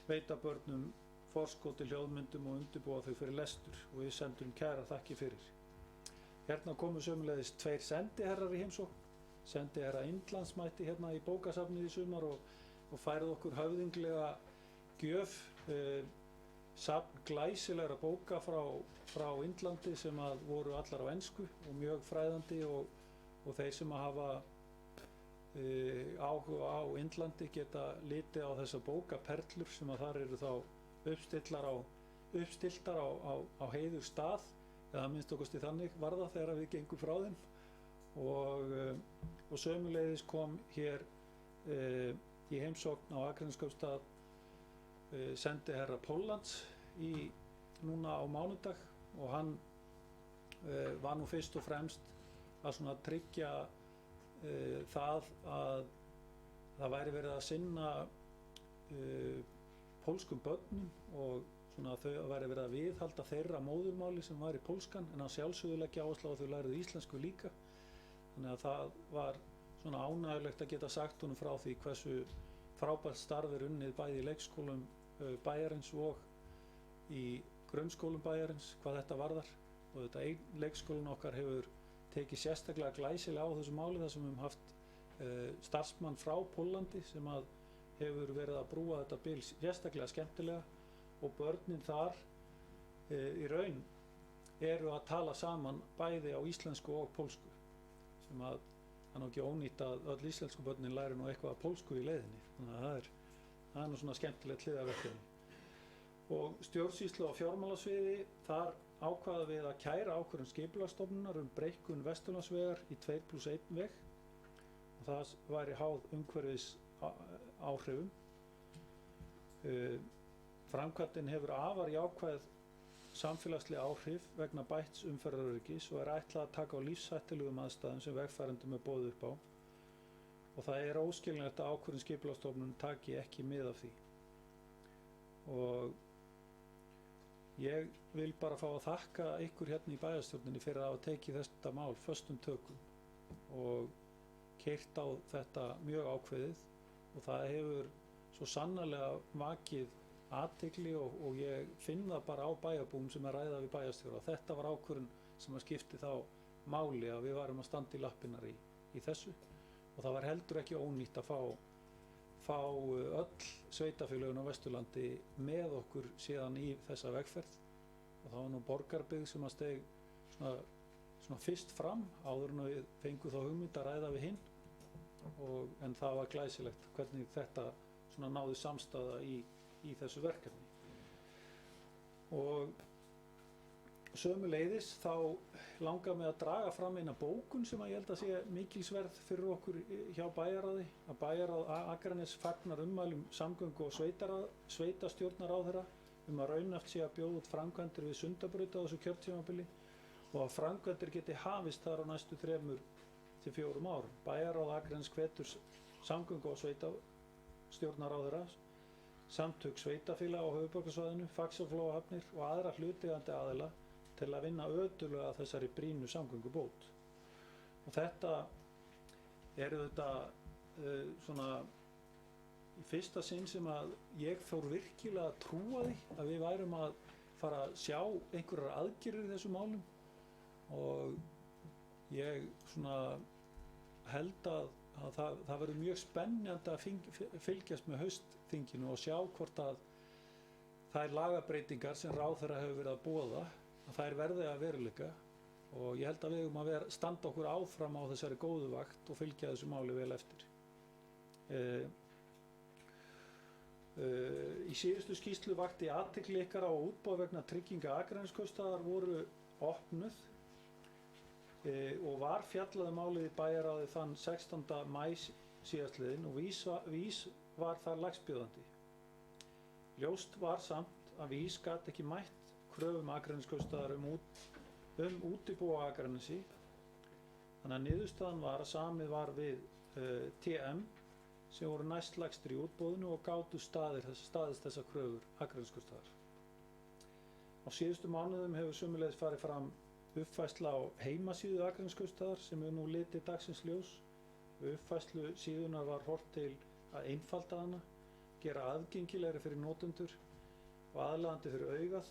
veita börnum forskot til hljóðmyndum og undirbúa þau fyrir lestur og við sendum kærar þakkir fyrir. Hérna komu sömuleiðis 2 sendiherrar í heimsókn. Sendiherra Indlands mætti í bókasafnið í sumar og færði okkur höfðinglega gjöf, safn glæsilegra bóka frá Indlandi sem voru allar á ensku og mjög fræðandi og þeir sem hafa áhuga á Indlandi geta litið á þessa bókaperlur sem þar eru þá uppstiltar á heiður stað eða að minnsta kosti þannig var það þegar við gengum frá þeim og sömuleiðis kom hér í heimsókn á Akraneskaupstað sendiherra Póllands núna á mánudag og hann var nú fyrst og fremst að tryggja það að það væri verið að sinna pólskum börnum og þau væri verið að viðhalda þeirra móðurmáli sem var í pólskan en að sjálfsögðu leggja áherslu á að þau læriðu íslensku líka. Þannig að það var ánægjulegt að geta sagt honum frá því hversu frábært starf unnið bæði í leikskólum bæjarins og í grunnskólum bæjarins hvað þetta varðar og þetta leikskólinn okkar hefur tekið sérstaklega glæsilega á þessu máli þar sem við höfum haft starfsmann frá Póllandi sem hefur verið að brúa þetta bil sérstaklega skemmtilega og börnin þar í raun eru að tala saman bæði á íslensku og pólsku, sem að það er nú ekki ónýtt að öll íslensku börnin læri nú eitthvað af pólsku í leiðinni, þannig að það er nú svona skemmtilegt hliðarverkefni. Og stjórnsýslu á fjármálasviði, þar ákvaða við að kæra ákvörðun Skipulagsstofnunar breikkun Vesturlandsvegar í 2+1 veg og það væri háð umhverfis áhrifum. Framkvæmdin hefur afar jákvæð samfélagsleg áhrif vegna bætts umferðaröryggis og ætlað að taka á lífshættulegum aðstæðum sem vegfarendum boðið upp á og það er óskiljanlegt að ákvörðun Skipulagsstofnunar taki ekki mið af því. Og ég vil bara fá að þakka ykkur hérna í bæjarstjórninni fyrir að hafa tekið þetta mál föstum tökum og keyrt á þetta mjög ákveðið og það hefur svo sannarlega vakið athygli og ég finn það bara á bæjarbúum sem að ræða við bæjarstjóra. Þetta var ákvörðun sem að skipti þá máli að við varum að standa í lappirnar í þessu og það var heldur ekki ónýtt að fá öll sveitarfélögin á Vesturlandi með okkur síðan í þessa vegferð og það var nú Borgarbyggð sem að steig svona fyrst fram áður en við fengum þá hugmynd að ræða við hinn en það var glæsilegt hvernig þetta svona náði samstaða í þessu verkefni. Og sömuleiðis þá langar mig að draga fram eina bókun sem að ég held að sé mikilsverð fyrir okkur hjá bæjarráði, að bæjarráð Akraness fagnar ummælum samgöngu- og sveitastjórnarráðherra að raunhæft sé að bjóða út framkvæmdir við Sundabraut á þessu kjörtímabili og að framkvæmdir geti hafist þar á næstu 3 til 4 árum. Bæjarráð Akraness hvetur samgöngu- og sveitastjórnarráðherra, samtök sveitafélaga á höfuðborgarsvæðinu, Faxaflóahafnir og aðra hlutaðeigandi aðila til að vinna ötullega að þessari brýnu samgöngubót. Og þetta svona í fyrsta sinn sem að ég fór virkilega að trúa því að við værum að fara að sjá einhverjar aðgerðir í þessum málum og ég svona held að það verður mjög spennandi að fylgjast með haustþinginu og sjá hvort að þær lagabreytingar sem ráðherra hefur verið að boða að þær verði að veruleika og ég held að við eigum að standa okkur áfram á þessari góðu vakt og fylgja þessu máli vel eftir. Í síðustu skýrslu vakti athygli ykkar á útboð vegna trygginga Akraneskaupstaðar voru opnuð og var fjallað málið í bæjarráði þann 16. maí síðastliðinn og VÍS var þar lægstbjóðandi. Ljóst var samt að VÍS gat ekki mætt kröfum Akraneskaupstaðar útibúa á Akranesi, þannig að niðurstaðan var að samið var við TM sem voru næstlægstir í útboðinu og gátu staðist þessar kröfur Akraneskaupstaðar. Á síðustu mánuðum hefur sömuleiðis farið fram uppfærsla á heimasíðu Akraneskaupstaðar sem nú litið dagsins ljós. Við uppfærslu síðunnar var horft til að einfalda hana, gera aðgengilegri fyrir notendur og aðlaðandi fyrir augað.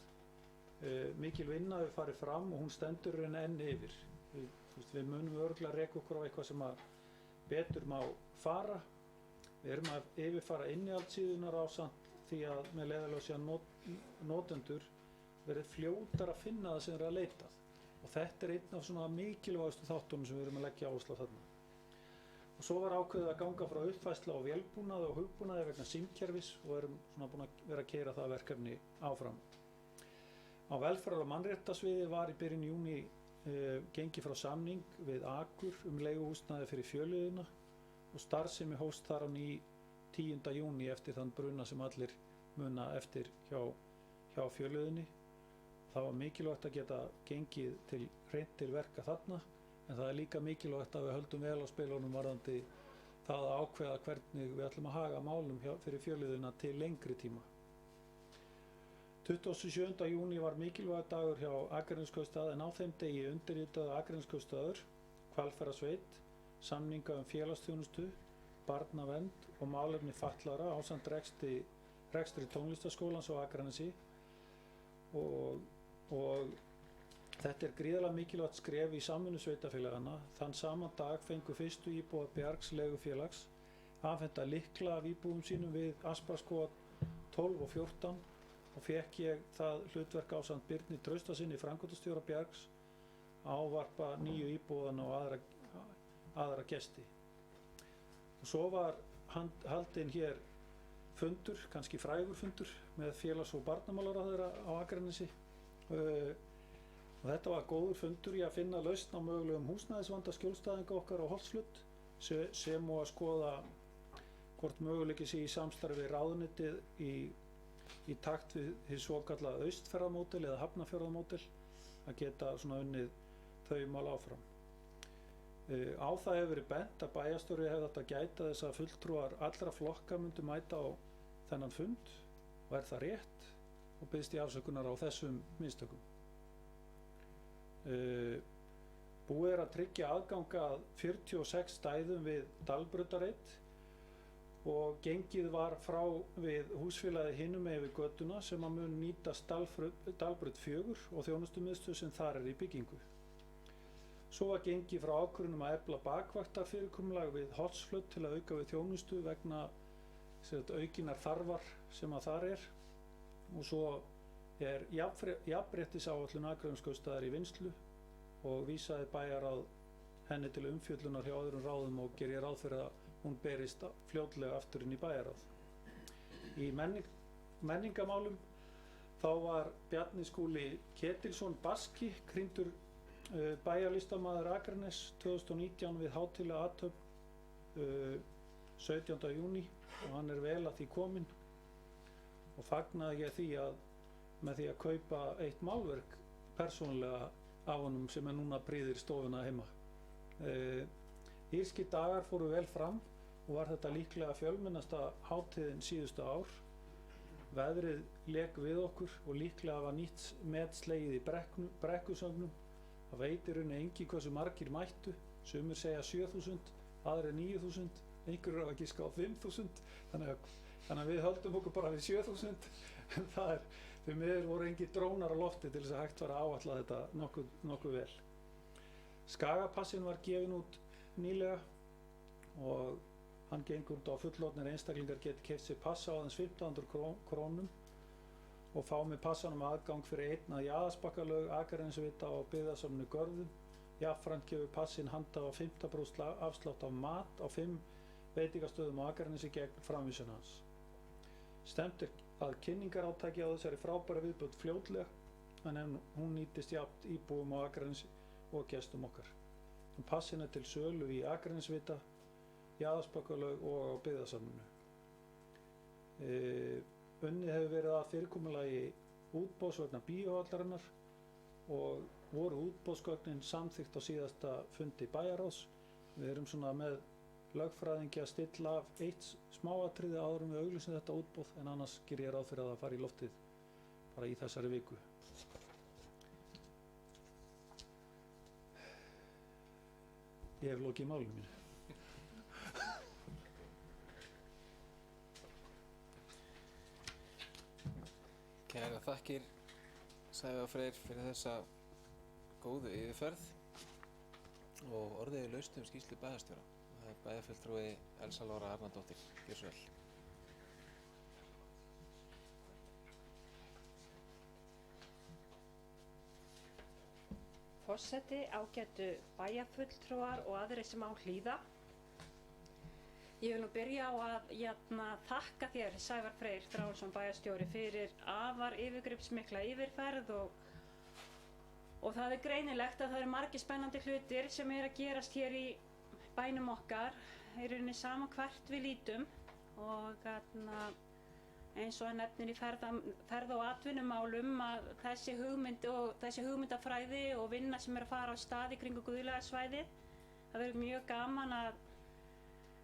Mikil vinna hefur farið fram og hún stendur enn yfir. Við munum örugglega reka okkur á eitthvað sem að betur má fara. Við erum að yfirfara innihald síðunnar ásamt því að með leiðarljósi að notendur verið fljótar að finna það sem þeir eru að leitað. Og þetta er einn af svona mikilvægustu þáttunum sem við erum að leggja áherslu á þarna. Og svo var ákveðið að ganga frá uppfærslu á vélbúnaði og hugbúnaði vegna símkerfis og erum svona búin að vera að keyra það verkefni áfram. Á velferðar- og mannréttindasviði var í byrjun júní gengið frá samning við Akur leiguhúsnæði fyrir Fjölliðuna og starfsemi hófst þar á ný 10. júní eftir þann bruna sem allir muna eftir hjá Fjölliðunni. Það var mikilvægt að geta gengið hreint til verka þarna en það er líka mikilvægt að við höldum vel á spilunum varðandi það að ákveða hvernig við ætlum að haga málum fyrir Fjölliðuna til lengri tíma. 27. júní var mikilvægur dagur hjá Akraneskaupstað en á þeim degi undirritaði Akraneskaupstaður, Hvalfjarðarsveit, samninga félagsþjónustu, barnavernd og málefni fatlaðra ásamt rekstri tónlistarskólans á Akranesi og þetta er gríðarlega mikilvægt skref í samvinnu sveitarfélagana. Þann sama dag fengu fyrstu íbúar Bjargs leigufélags afhenta lykla af íbúðum sínum við Asparskóga 12 og 14 og fékk ég það hlutverk ásamt Birni Traustasyni, framkvæmdastjóra Bjargs, að ávarpa nýju íbúðana og aðra gesti. Og svo var haldinn hér fundur, kannski frægur fundur, með félags- og barnamálaráðherra á Akranesi. Og þetta var góður fundur í að finna lausn á mögulegum húsnæðisvanda skjólstæðinga okkar á Holtsflöt, sem og að skoða hvort möguleiki sé í samstarfi við ráðuneytið í takt við hið svokallaða austferðamódel eða hafnarfjarðarmódel að geta svona unnið þau mál áfram. Á það hefur verið bent að bæjarstjóri hefði átt að gæta þess að fulltrúar allra flokka myndu mæta á þennan fund og er það rétt og biðst ég afsökunar á þessum mistökum. Búið er að tryggja aðgang að 46 stæðum við Dalbrautareit og gengið var frá við húsfélagið hinum megin við götuna sem að mun nýtast Dalbraut 4 og þjónustumiðstöð sem þar er í byggingu. Svo var gengið frá ákvörðun að efla bakvaktarfyrirkomulag við Holtsflöt til að auka við þjónustu vegna aukinnar þarfar sem að þar er, og svo er jafnréttisáætlun Akraneskaupstaðar í vinnslu og vísaði bæjarráð henni til umfjöllunar hjá öðrum ráðum og gerir ráð fyrir að hún berist fljótlega aftur inn í bæjarráð. Í menningamálum þá var Bjarni Skúli Ketilsson Baski krýndur bæjarlistamaður Akranes 2019 við hátíðlega athöfn 17. júní og hann er vel að því kominn og fagnaði ég því að með því að kaupa eitt málverk persónulega af honum sem er núna prýðir stofuna heima. Írskir dagar fóru vel fram og var þetta líklega fjölmennasta hátíðin síðustu ár. Veðrið lék við okkur og líklega var nýtt met slegið í brekkusögnum. Það veitir raunni engi hversu margir mættu, sumir segja 7.000, aðrir 9.000, einhverjir hafa giskað á 5.000, þannig að við höldum okkur bara við 7.000, en það er, því miður voru engi drónar á lofti til þess að hægt var að áætla þetta nokkuð vel. Skagapassin var gefin út nýlega og hann gengur út á fullorðnir einstaklingar geti keypt sér passa á aðeins 1.500 krónum og fá með passanum aðgang fyrir einn að Jaðarsbakkalaug, Akranessvita og Byggðasafninu Görðum. Jafnframt gefur passin handa á 15% afslátt af mat á 5 veitingastöðum á Akranesi gegn framvísun hans. Stefnt er að kynningarátaki á þessari frábæra viðbót fljótlega, en hún nýtist jafnt íbúum á Akranesi og gestum okkar. Passin er til sölu í Akranessvita, Jaðarsbakkalaug og á Byggðasafninu. Unnið hefur verið að fyrirkomulagi útboðs vegna bíóhallarinnar og voru útboðsgögnin samþykkt á síðasta fundi bæjarráðs. Við erum svona með lögfræðingi að stilla af eitt smáatriði áður en við auglýsum þetta útboð, en annars gerir ég ráð fyrir að það fari í loftið bara í þessari viku. Ég hef lokið málinu mínu. Kærar þakkir Sævar Freyr fyrir þessa góðu yfirferð og orðið er laust skýrslu bæjarstjóra. Það er bæjarfulltrúi Elsa Lára Arnardóttir. Gjörðu svo vel. Forseti, ágætu bæjarfulltrúar og aðrir sem á hlýða. Ég vil nú byrja á að þakka þér, Sævar Freyr Þráinsson bæjarstjóri, fyrir afar yfirgripsmikla yfirferð og það er greinilegt að það eru margir spennandi hlutir sem er að gerast hér í bænum okkar, í rauninni sama hvert við lítum, og eins og hann nefnir í ferð- og atvinnumálum að þessi hugmyndafræði og vinna sem er að fara á stað í kringu Guðlagasvæðið, það verður mjög gaman að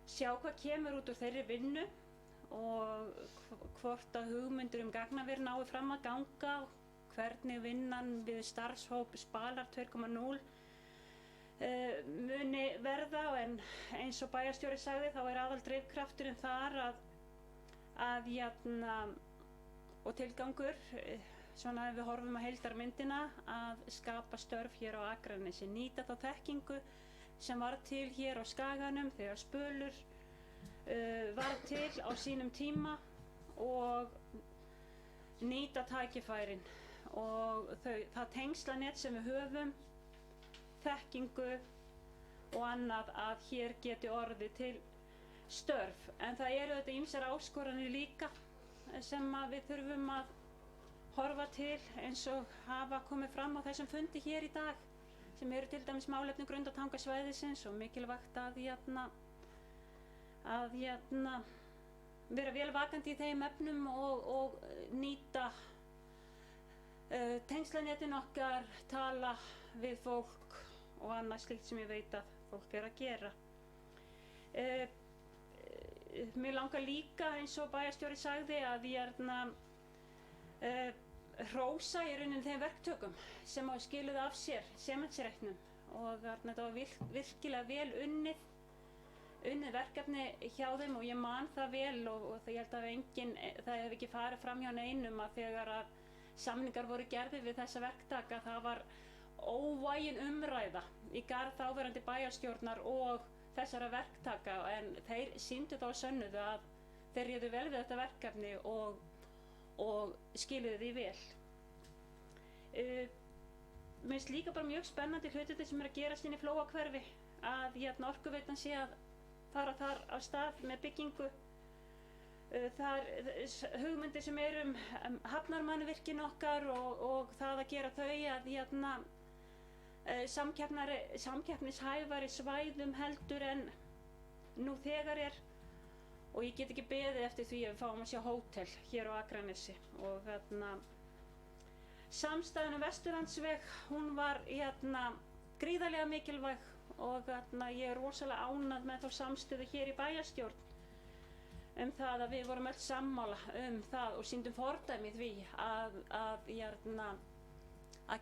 sjá hvað kemur út úr þeirri vinnu og hvort að hugmyndir gagnaver nái fram að ganga og hvernig vinnan við starfshóp Spalar 2.0 muni verða, en eins og bæjarstjóri sagði þá er aðal drifkrafturinn þar og tilgangur, svona ef við horfum á heildarmyndina, að skapa störf hér á Akranesi, nýta þá þekkingu sem var til hér á Skaganum þegar Spölur var til á sínum tíma og nýta tækifærin og það tengslanet sem við höfum, þekkingu og annað, að hér geti orðið til störf. En það eru þetta ýmsar áskoranir líka sem að við þurfum að horfa til, eins og hafa komið fram á þessum fundi hér í dag, sem eru til dæmis málefni Grundartangasvæðisins og mikilvægt að vera vel vakandi í þeim efnum og nýta tengslanetin okkar, tala við fólk og annað slíkt sem ég veit að fólk er að gera. Mér langar líka, eins og bæjarstjóri sagði, að hrósa í rauninni þeim verktökum sem hafa skiluð af sér sementsreitnum, og þetta var virkilega vel unnið verkefni hjá þeim, og ég man það vel, og ég held að það hef ekki farið fram hjá neinum að þegar að samningar voru gerðir við þessa verktaka, það var óvægin umræða í garð þáverandi bæjarstjórnar og þessara verktaka, en þeir sýndu þá og sönnuðu að þeir réðu vel við þetta verkefni og skiluðu því vel. Mér finnst líka bara mjög spennandi hlutirnir sem eru að gerast inn í Flóahverfi, að Orkuveitan sé að fara þar af stað með byggingu. Það hugmyndir sem eru hafnarmannvirkin okkar og það að gera þau að samkeppnishæfari svæðum heldur en nú þegar er, og ég get ekki beðið eftir því að við fáum að sjá hótel hér á Akranesi. Og samstæðan Vesturlandsveg, hún var gríðarlega mikilvæg, og ég er rosalega ánægð með þá samstöðu hér í bæjarstjórn það að við vorum öll sammála það og sýndum fordæmi því að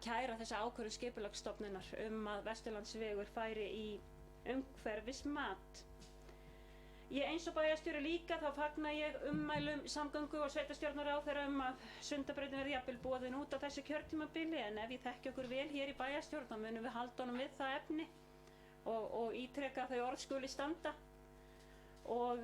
kæra þessa ákvörðun Skipulagsstofnunar að Vesturlandsvegur færi í umhverfismat. Eins og bæjarstjóri líka, þá fagna ég ummælum samgöngu- og sveitarstjórnarráðherra að Sundabrautin verði jafnvel boðin út á þessu kjörtímabili, en ef ég þekki okkur vel hér í bæjarstjórn, þá munum við halda honum við það efni og ítreka þau orð skuli standa. Og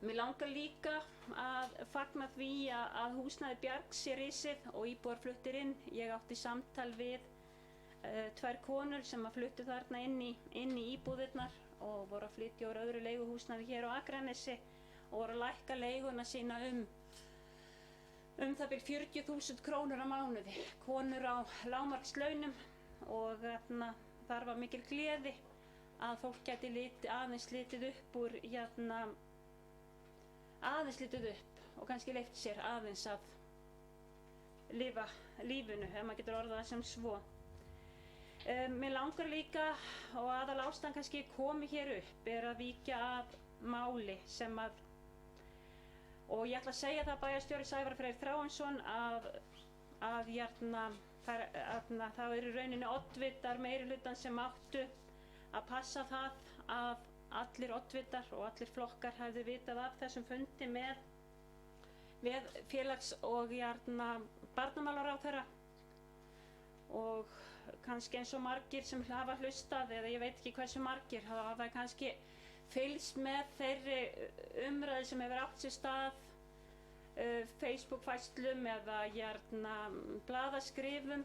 mér langar líka að fagna því að húsnæði Bjargs sé risið og íbúar fluttir inn. Ég átti samtal við 2 konur sem fluttu þarna inn í íbúðirnar og voru að flytja úr öðru leiguhúsnæði hér á Akranesi og voru að lækka leiguna sína það bil 40.000 krónur á mánuði, konur á lágmarkslaunum, og þar var mikil gleði að fólk gæti aðeins litið upp og kannski leyft sér aðeins að lifa lífinu, ef maður getur orðað það sem svo. Mér langar líka, og aðalástæðan kannski komi hér upp, er að víkja að máli og ég ætla að segja það, bæjarstjóri Sævar Freyr Þráinsson, að það eru í rauninni oddvitar meirihlutans sem áttu að passa það að allir oddvitar og allir flokkar hefðu vitað af þessum fundi með félags- og barnamálaráðherra, og kannski eins og margir sem hafa hlustað, eða ég veit ekki hversu margir, hafa kannski fylgst með þeirri umræðu sem hefur átt sér stað, Facebook-færslum eða blaðaskrifum.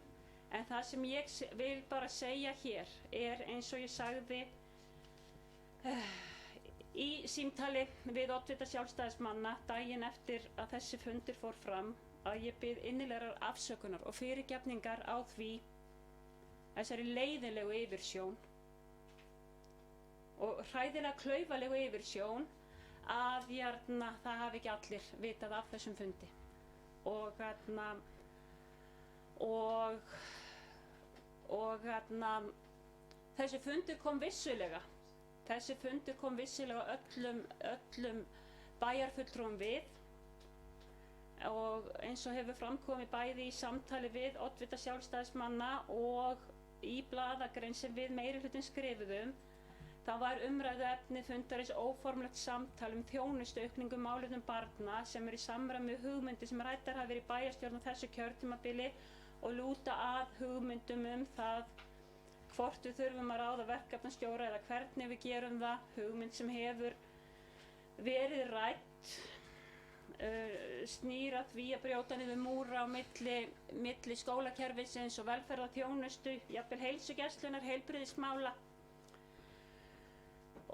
En það sem ég vil bara segja hér er, eins og ég sagði í símtali við oddvita sjálfstæðismanna daginn eftir að þessi fundur fór fram, að ég bið innilegrar afsökunar og fyrirgefningar á þessari leiðinlegu yfirsjón og hræðilega klaufalegu yfirsjón að það hafi ekki allir vitað af þessum fundi. Þessi fundur kom vissulega öllum bæjarfulltrúum við, og eins og hefur framkomið bæði í samtali við oddvita sjálfstæðismanna og í blaðagrein sem við meirihlutinn skrifuðum, það var umræðuefni fundarins óformlegt samtal þjónustuaukningu málefnum barna sem í samræmi við hugmyndir sem ræddar hafa verið í bæjarstjórn á þessu kjörtímabili og lúta að hugmyndum það hvort við þurfum að ráða verkefnastjóra eða hvernig við gerum það, hugmynd sem hefur verið rædd snýr að því að brjóta niður múra á milli skólakerfisins og velferðarþjónustu, jafnvel heilsugæslunnar, heilbrigðismála.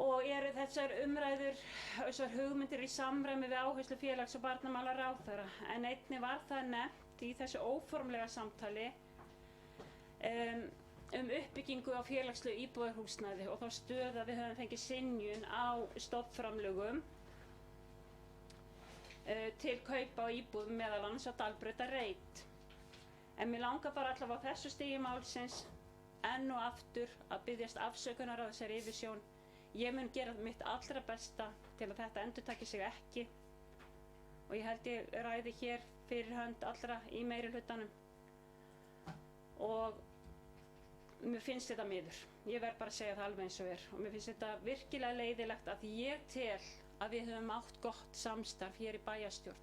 Og eru þessar umræður, þessar hugmyndir í samræmi við áherslu félags- og barnamálaráðherra. En einnig var það nefnt í þessu óformlega samtali uppbyggingu á félagslegu íbúðarhúsnæði og þá stöðu að við höfum fengið synjun á stofnframlögum til kaupa á íbúðum meðal annars á Dalbrautarreit. En mér langar bara allavega á þessu stigi málsins enn og aftur að biðjast afsökunar á þessari yfirsjón. Ég mun gera mitt allra besta til að þetta endurtaki sig ekki og ég held ég ræði hér fyrir hönd allra í meirihlutanum og mér finnst þetta miður. Ég verð bara að segja það alveg eins og er og mér finnst þetta virkilega leiðilegt að ég tel að við höfum átt gott samstarf hér í bæjarstjórn.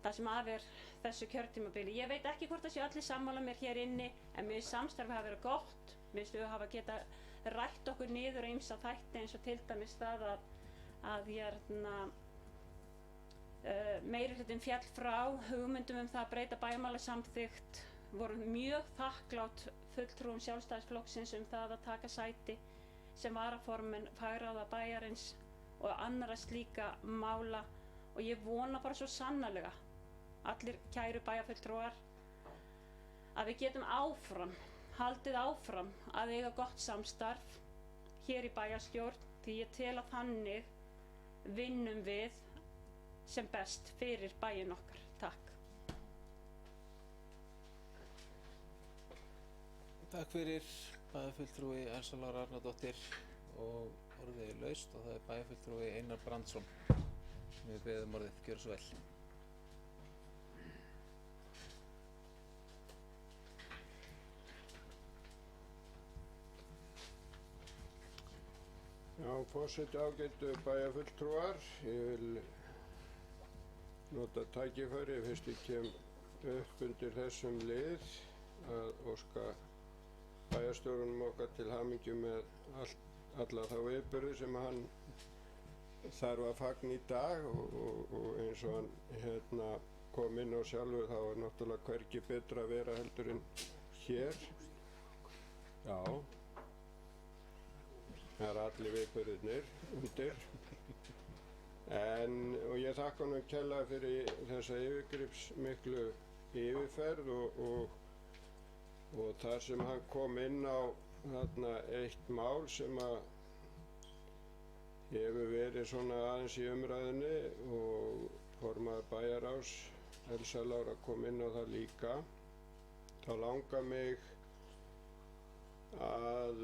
Það sem af er þessu kjörtímabili. Ég veit ekki hvort það séu allir sammála mér hér inni en mér finnst samstarfið hafa verið gott. Mér finnst við hafa geta rætt okkur niður á ýmsa þætti eins og til dæmis það að meirihlutinn féll frá hugmyndum það að breyta bæjarmálasamþykkt, vorum mjög þakklát fulltrúum Sjálfstæðisflokksins það að taka sæti sem varaformenn fagráða bæjarins og annarra slíka mála og ég vona bara svo sannarlega allir kæru bæjarfulltrúar að við getum haldið áfram að eiga gott samstarf hér í bæjarstjórn því ég tel að þannig vinnum við sem best fyrir bæinn okkar. Takk. Takk fyrir bæjarfulltrúi Elsa Lára Arnardóttir og orðið er laust og það er bæjarfulltrúi Einar Brandsson. Við beðum orðið, gjörðu svo vel. Já, forseti, ágætu bæjarfulltrúar, ég vil nota tækifæri fyrst ég kem upp undir þessum lið að óska bæjarstjórunum okkar til hamingju með alla þá viðburði sem hann þarf að fagna í dag og eins og hann kom inn á sjálfur þá er náttúrulega hvergi betra að vera heldur en hér. Já. Það eru allir viðburðirnir undir. Og ég þakka honum kærlega fyrir þessa yfirgripsmiklu yfirferð og þar sem hann kom inn á þarna eitt mál sem að hefur verið svona aðeins í umræðunni og formaður bæjarráðs Elsa Lára kom inn á það líka. Þá langar mig að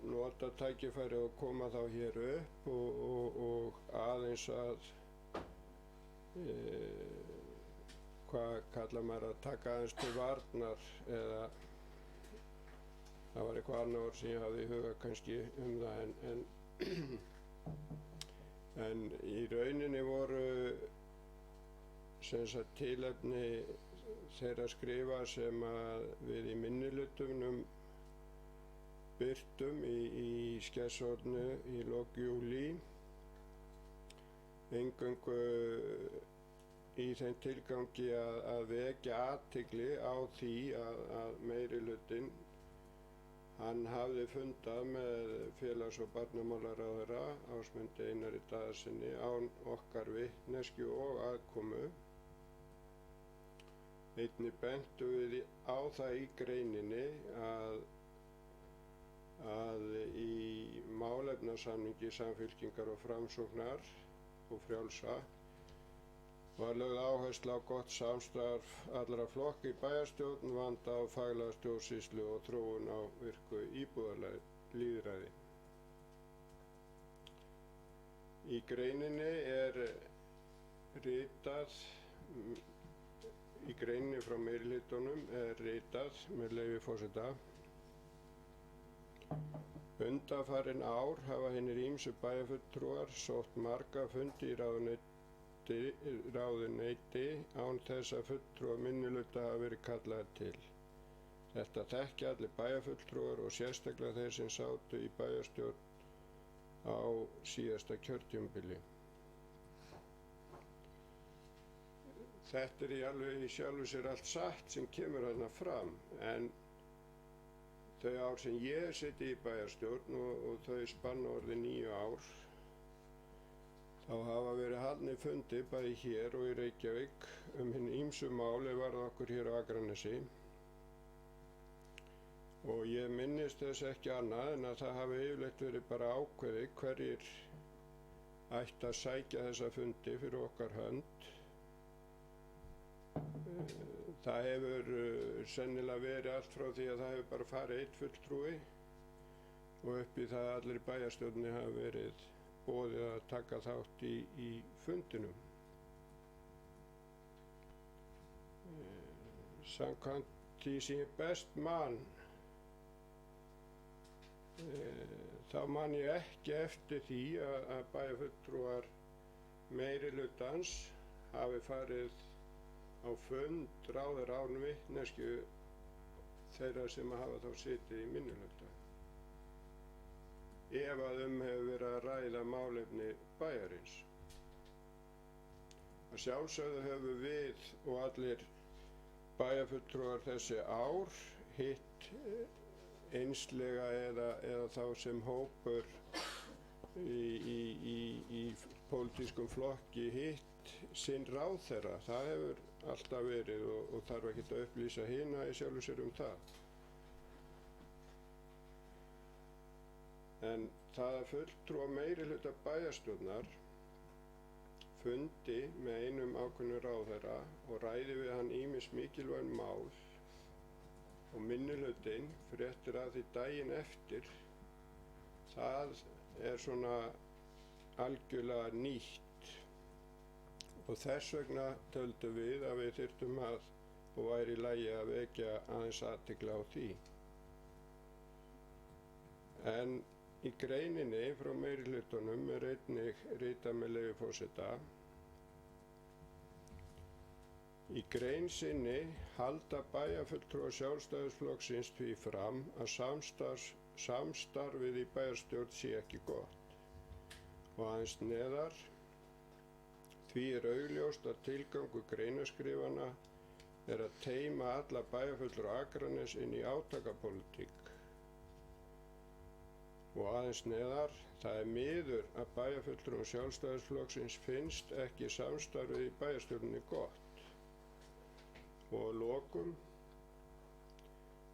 nota tækifæri og koma þá hér upp og aðeins að hvað kallar maður að taka aðeins til varnar eða það var eitthvað annað orð sem ég hafði í huga kannski það en í rauninni voru sem sagt tilefni þeirra skrifa sem að við í minnihlutanum birtum í Skessuhorni í lok júlí eingöngu í þeim tilgangi að vekja athygli á því að meirihlutinn hann hafði fundað með félags- og barnamálaráðherra Ásmundi Einari Daðasyni án okkar vitneskju og aðkomu. Einnig bentum við á það í greininni að í málefnasamningi Samfylkingar og Framsóknar og Frjálsa var lögð áhersla á gott samstarf allra flokka í bæjarstjórn, vanda á faglega stjórnsýslu og þróun á virku íbúðalýðræði. Í greininni í greininni frá meirihlutanum ritað með leyfi forseta: Undanfarin ár hafa hinir ýmsu bæjarfulltrúar sótt marga fundi í ráðuneyti án þess að fulltrúar minnihluta hafa verið kallaðir til. Þetta þekkja allir bæjarfulltrúar og sérstaklega þeir sem sátu í bæjarstjórn á síðasta kjörtímabili. þetta er alveg í sjálfu sér allt satt sem kemur þarna fram, en þau ár sem ég hef setið í bæjarstjórn og þau spanna orðið 9 ár, þá hafa verið haldnir fundir bæði hér og í Reykjavík hin ýmsu mál er varða okkur hér á Akranesi. Og ég minnist þess ekki annað en að það hafi yfirleitt verið bara ákveðið hverjir ætti að sækja þessa fundi fyrir okkar hönd. Það hefur sennilega verið allt frá því að það hefur bara farið 1 fulltrúi og upp í það allir í bæjarstjórninni hafa verið boðið að taka þátt í fundinum. Samkvæmt því sem ég best man, þá man ég ekki eftir því að bæjarfulltrúar meirihlutans hafi farið á fund ráðar án vitneskju þeirra sem hafa þá setið í minnihluta. Ef að hefur verið að ræða málefni bæjarins. Að sjálfsögðu höfum við og allir bæjarfulltrúar þessi ár hitt einslega eða þá sem hópur í pólitískum flokki hitt sinn ráðherra. Það hefur alltaf verið og þarf ekki að upplýsa hina í sjálfu sér það. En það að fulltrúa meirihluta bæjarstjórnar fundi með einum ákveðnum ráðherra og ræði við hann ýmis mikilvæg mál og minnihlutinn fréttir af því daginn eftir, það er svona algjörlega nýtt og þess vegna töldum við að við þyrftum að og væri í lagi að vekja aðeins athygli á því. En í greininni frá meirihlutunum er einnig ritað með leyfi forseta: í grein sinni halda bæjarfulltrúar Sjálfstæðisflokksins því fram að samstarfið í bæjarstjórn sé ekki gott. Og aðeins neðar: því er augljóst að tilgangur greinaskrifana er að teyma alla bæjarfulltrúa Akraness inn í átakapólitík. Og aðeins neðar: það er miður að bæjarfulltrúum Sjálfstæðisflokksins finnst ekki samstarfið í bæjarstjórninni gott. Og að lokum: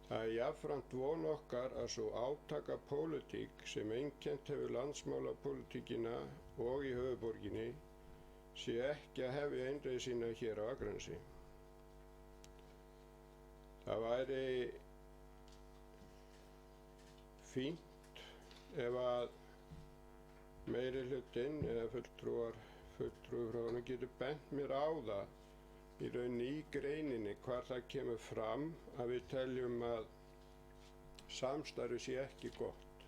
það er jafnframt von okkar að sú átakapólitík sem einkennt hefur landsmálapólitíkina og í höfuðborginni sé ekki að hefja einreið sína hér á Akranesi. Það væri fínt ef að meirihlutinn eða fulltrúi frá honum getur bent mér á það í rauninni í greininni hvar það kemur fram að við teljum að samstarfið sé ekki gott.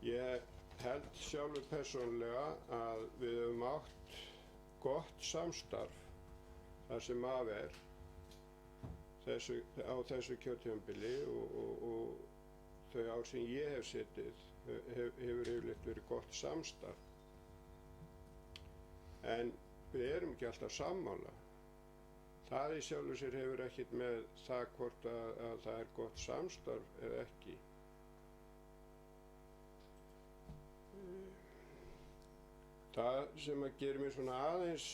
Ég held sjálfur persónulega að við höfum átt gott samstarf þar sem af er á þessu kjörtímabili og þau ár sem ég hef setið hefur yfirleitt verið gott samstarf. En við erum ekki alltaf sammála. Það í sjálfu sér hefur ekkert með það hvort að það er gott samstarf eða ekki. Það sem að gera mér svona aðeins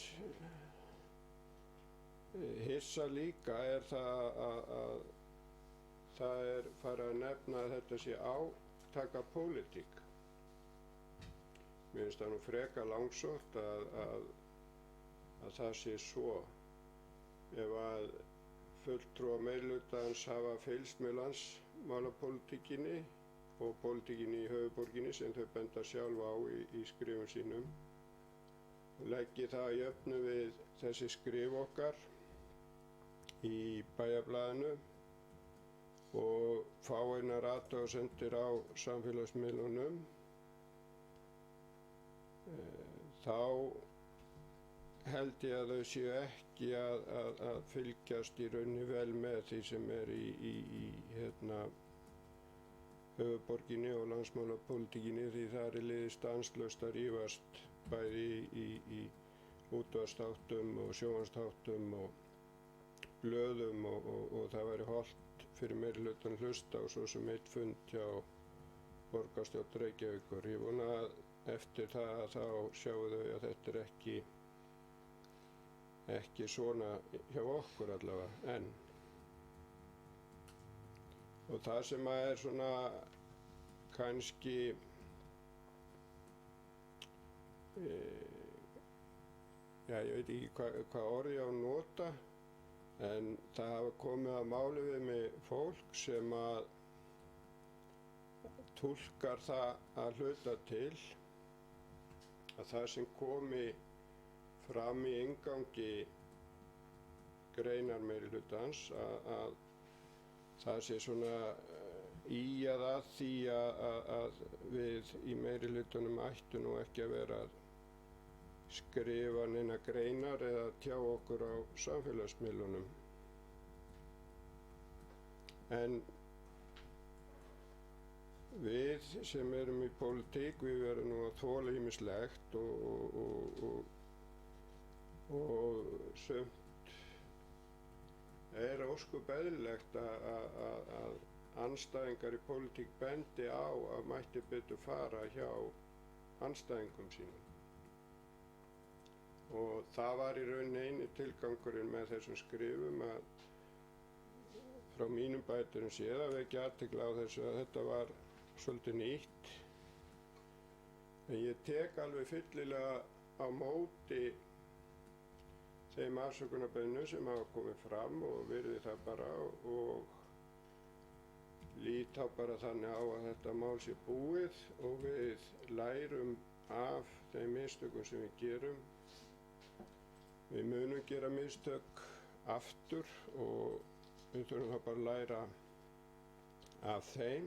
hissa líka er það að það er farið að nefna að þetta sé átakapólitík. Mér finnst það nú frekar langsótt að það sé svo. Ef að fulltrúar meirihlutans hafa fylgst með landsmálapólitíkinni og pólitíkinni í höfuðborginni sem þau benda sjálf á í skrifum sínum, leggi það að jöfnu við þessi skrif okkar í Bæjarblaðinu og fáeinar athugasemdir á samfélagsmiðlunum, þá held ég að þau séu ekki að fylgjast í rauninni vel með því sem er í höfuðborginni og landsmálapólitíkinni, því það er liðið stanslaust að rífast bæði í útvarpsþáttum og sjónvarpsþáttum og blöðum og það væri hollt fyrir meirihlutann hlusta og svo sem eitt fund hjá borgarstjórn Reykjavíkur. Ég vona að eftir það þá sjáu þau að þetta er ekki svona hjá okkur allavega enn. Og það sem er svona kannski ég veit ekki hvað orð ég á að nota, en það hafa komið að máli við mig fólk sem að túlkar það að hluta til að það sem komi fram í inngangi greinar meirihlutans að það sé svona ýjað að því að við í meirihlutanum ættu nú ekki að vera að skrifa neina greinar eða tjá okkur á samfélagsmiðlunum. En við sem erum í pólitík, við verðum nú að þola ýmislegt og sumt er ósköp eðlilegt að andstæðingar í pólitík bendi á að mætti betur fara hjá andstæðingum sínum. Og það var í rauninni eini tilgangurinn með þessum skrifum að frá mínum bæturum séð að vekja athygli á þessu að þetta var svolítið nýtt. En ég tek alveg fyllilega á móti þeim afsökunarbeiðnum sem hafa komið fram og virði það bara og lít þá bara þannig á að þetta mál sé búið og við lærum af þeim mistökum sem við gerum. Við munum gera mistök aftur og við þurfum þá bara að læra af þeim.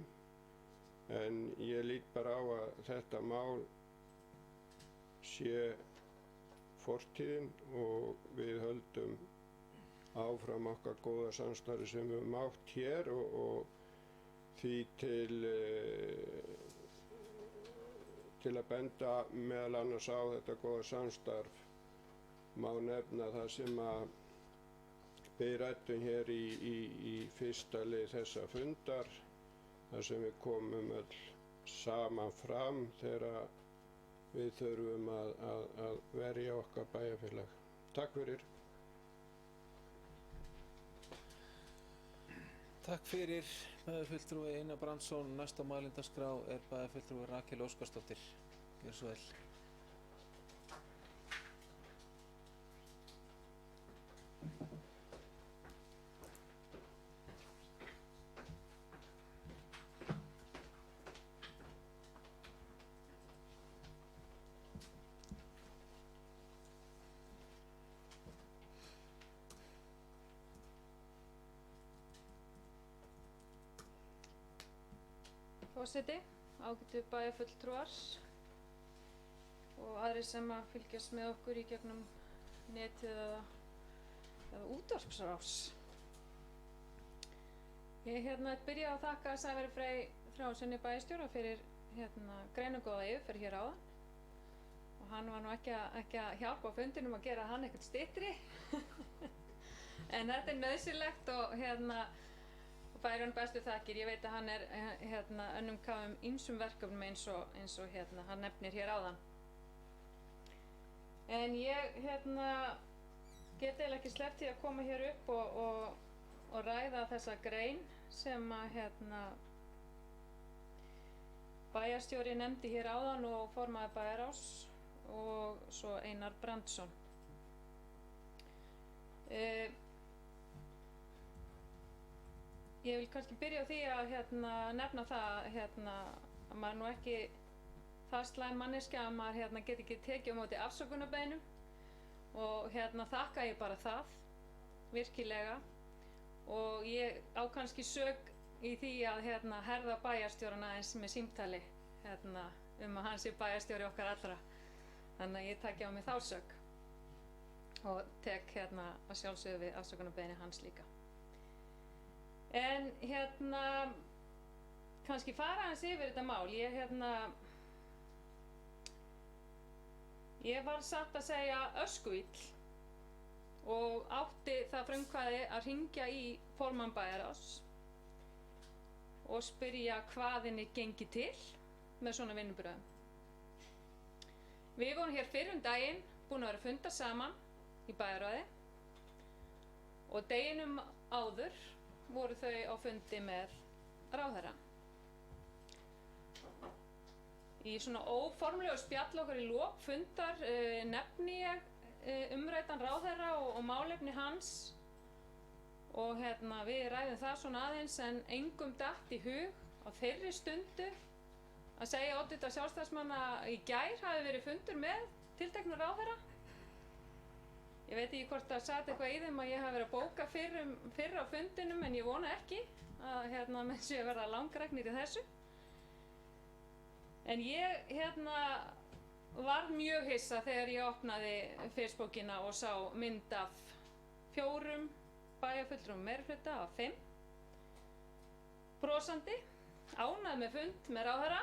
En ég lít bara á að þetta mál sé fortíðin og við höldum áfram okkar góða samstarfi sem við höfum átt hér og því til að benda meðal annars á þetta góða samstarf má nefna það sem að við ræddum hér í fyrsta lið þessa fundar þar sem við komum öll saman fram þegar við þurfum að verja okkar bæjarfélag. Takk fyrir. Takk fyrir, bæjarfulltrúi Einar Brandsson. Næst á mælendaskrá er bæjarfulltrúi Rakel Óskarsdóttir. Gjörðu svo vel. Forseti, ágætu bæjarfulltrúar og aðrir sem að fylgjast með okkur í gegnum netið eða útvarpsrás. Ég byrja að þakka Sævari Frey Þráinssyni bæjarstjóra fyrir greinargóða yfirferð hér áðan og hann var nú ekki að hjálpa á fundinum að gera hann eitthvað styttri en þetta er nauðsynlegt og bæri hann bestu þakkir. Ég veit að hann er önnum kafum ýmsum verkefnum eins og hann nefnir hér áðan. En ég get eiginlega ekki sleppt því að koma hér upp og ræða þessa grein sem að bæjarstjóri nefndi hér áðan og formaður bæjarráðs og svo Einar Brandsson. Ég vil kannski byrja á því að nefna það að maður nú ekki það slæm manneskja að maður get ekki tekið á móti afsökunarbeiðnum og þakka ég bara það virkilega og ég á kannski sök í því að herða bæjarstjóran aðeins með símtali að hann sé bæjarstjóri okkar allra, þannig að ég taki á mig þá sök og tek að sjálfsögðu við afsökunarbeiðni hans líka. En kannski fara aðeins yfir þetta mál. Ég Ég var satt að segja öskuill og átti það frumkvæði að hringja í formann bæjarráðs og spyrja hvað henni gengi til með svona vinnubröðum. Við vorum hér fyrr daginn búin að vera að funda saman í bæjarráði og deginum áður voru þau á fundi með ráðherra. Í svona óformlegu spjall okkar í lok fundar nefni ég umræddan ráðherra og málefni hans og við ræðum það svona aðeins en engum datt í hug á þeirri stundu að segja oddvita sjálfstæðismanna í gær hafi verið fundur með tilteknum ráðherra. Ég veit ekki hvort það sat eitthvað í þeim að ég hafi verið að bóka fyrr á fundinum en ég vona ekki að menn séu að verða langræknir í þessu. En ég var mjög hissa þegar ég opnaði Facebookina og sá mynd af 4 bæjarfulltrúum meirihluta af 5 brosandi, ánægð með fund með ráðherra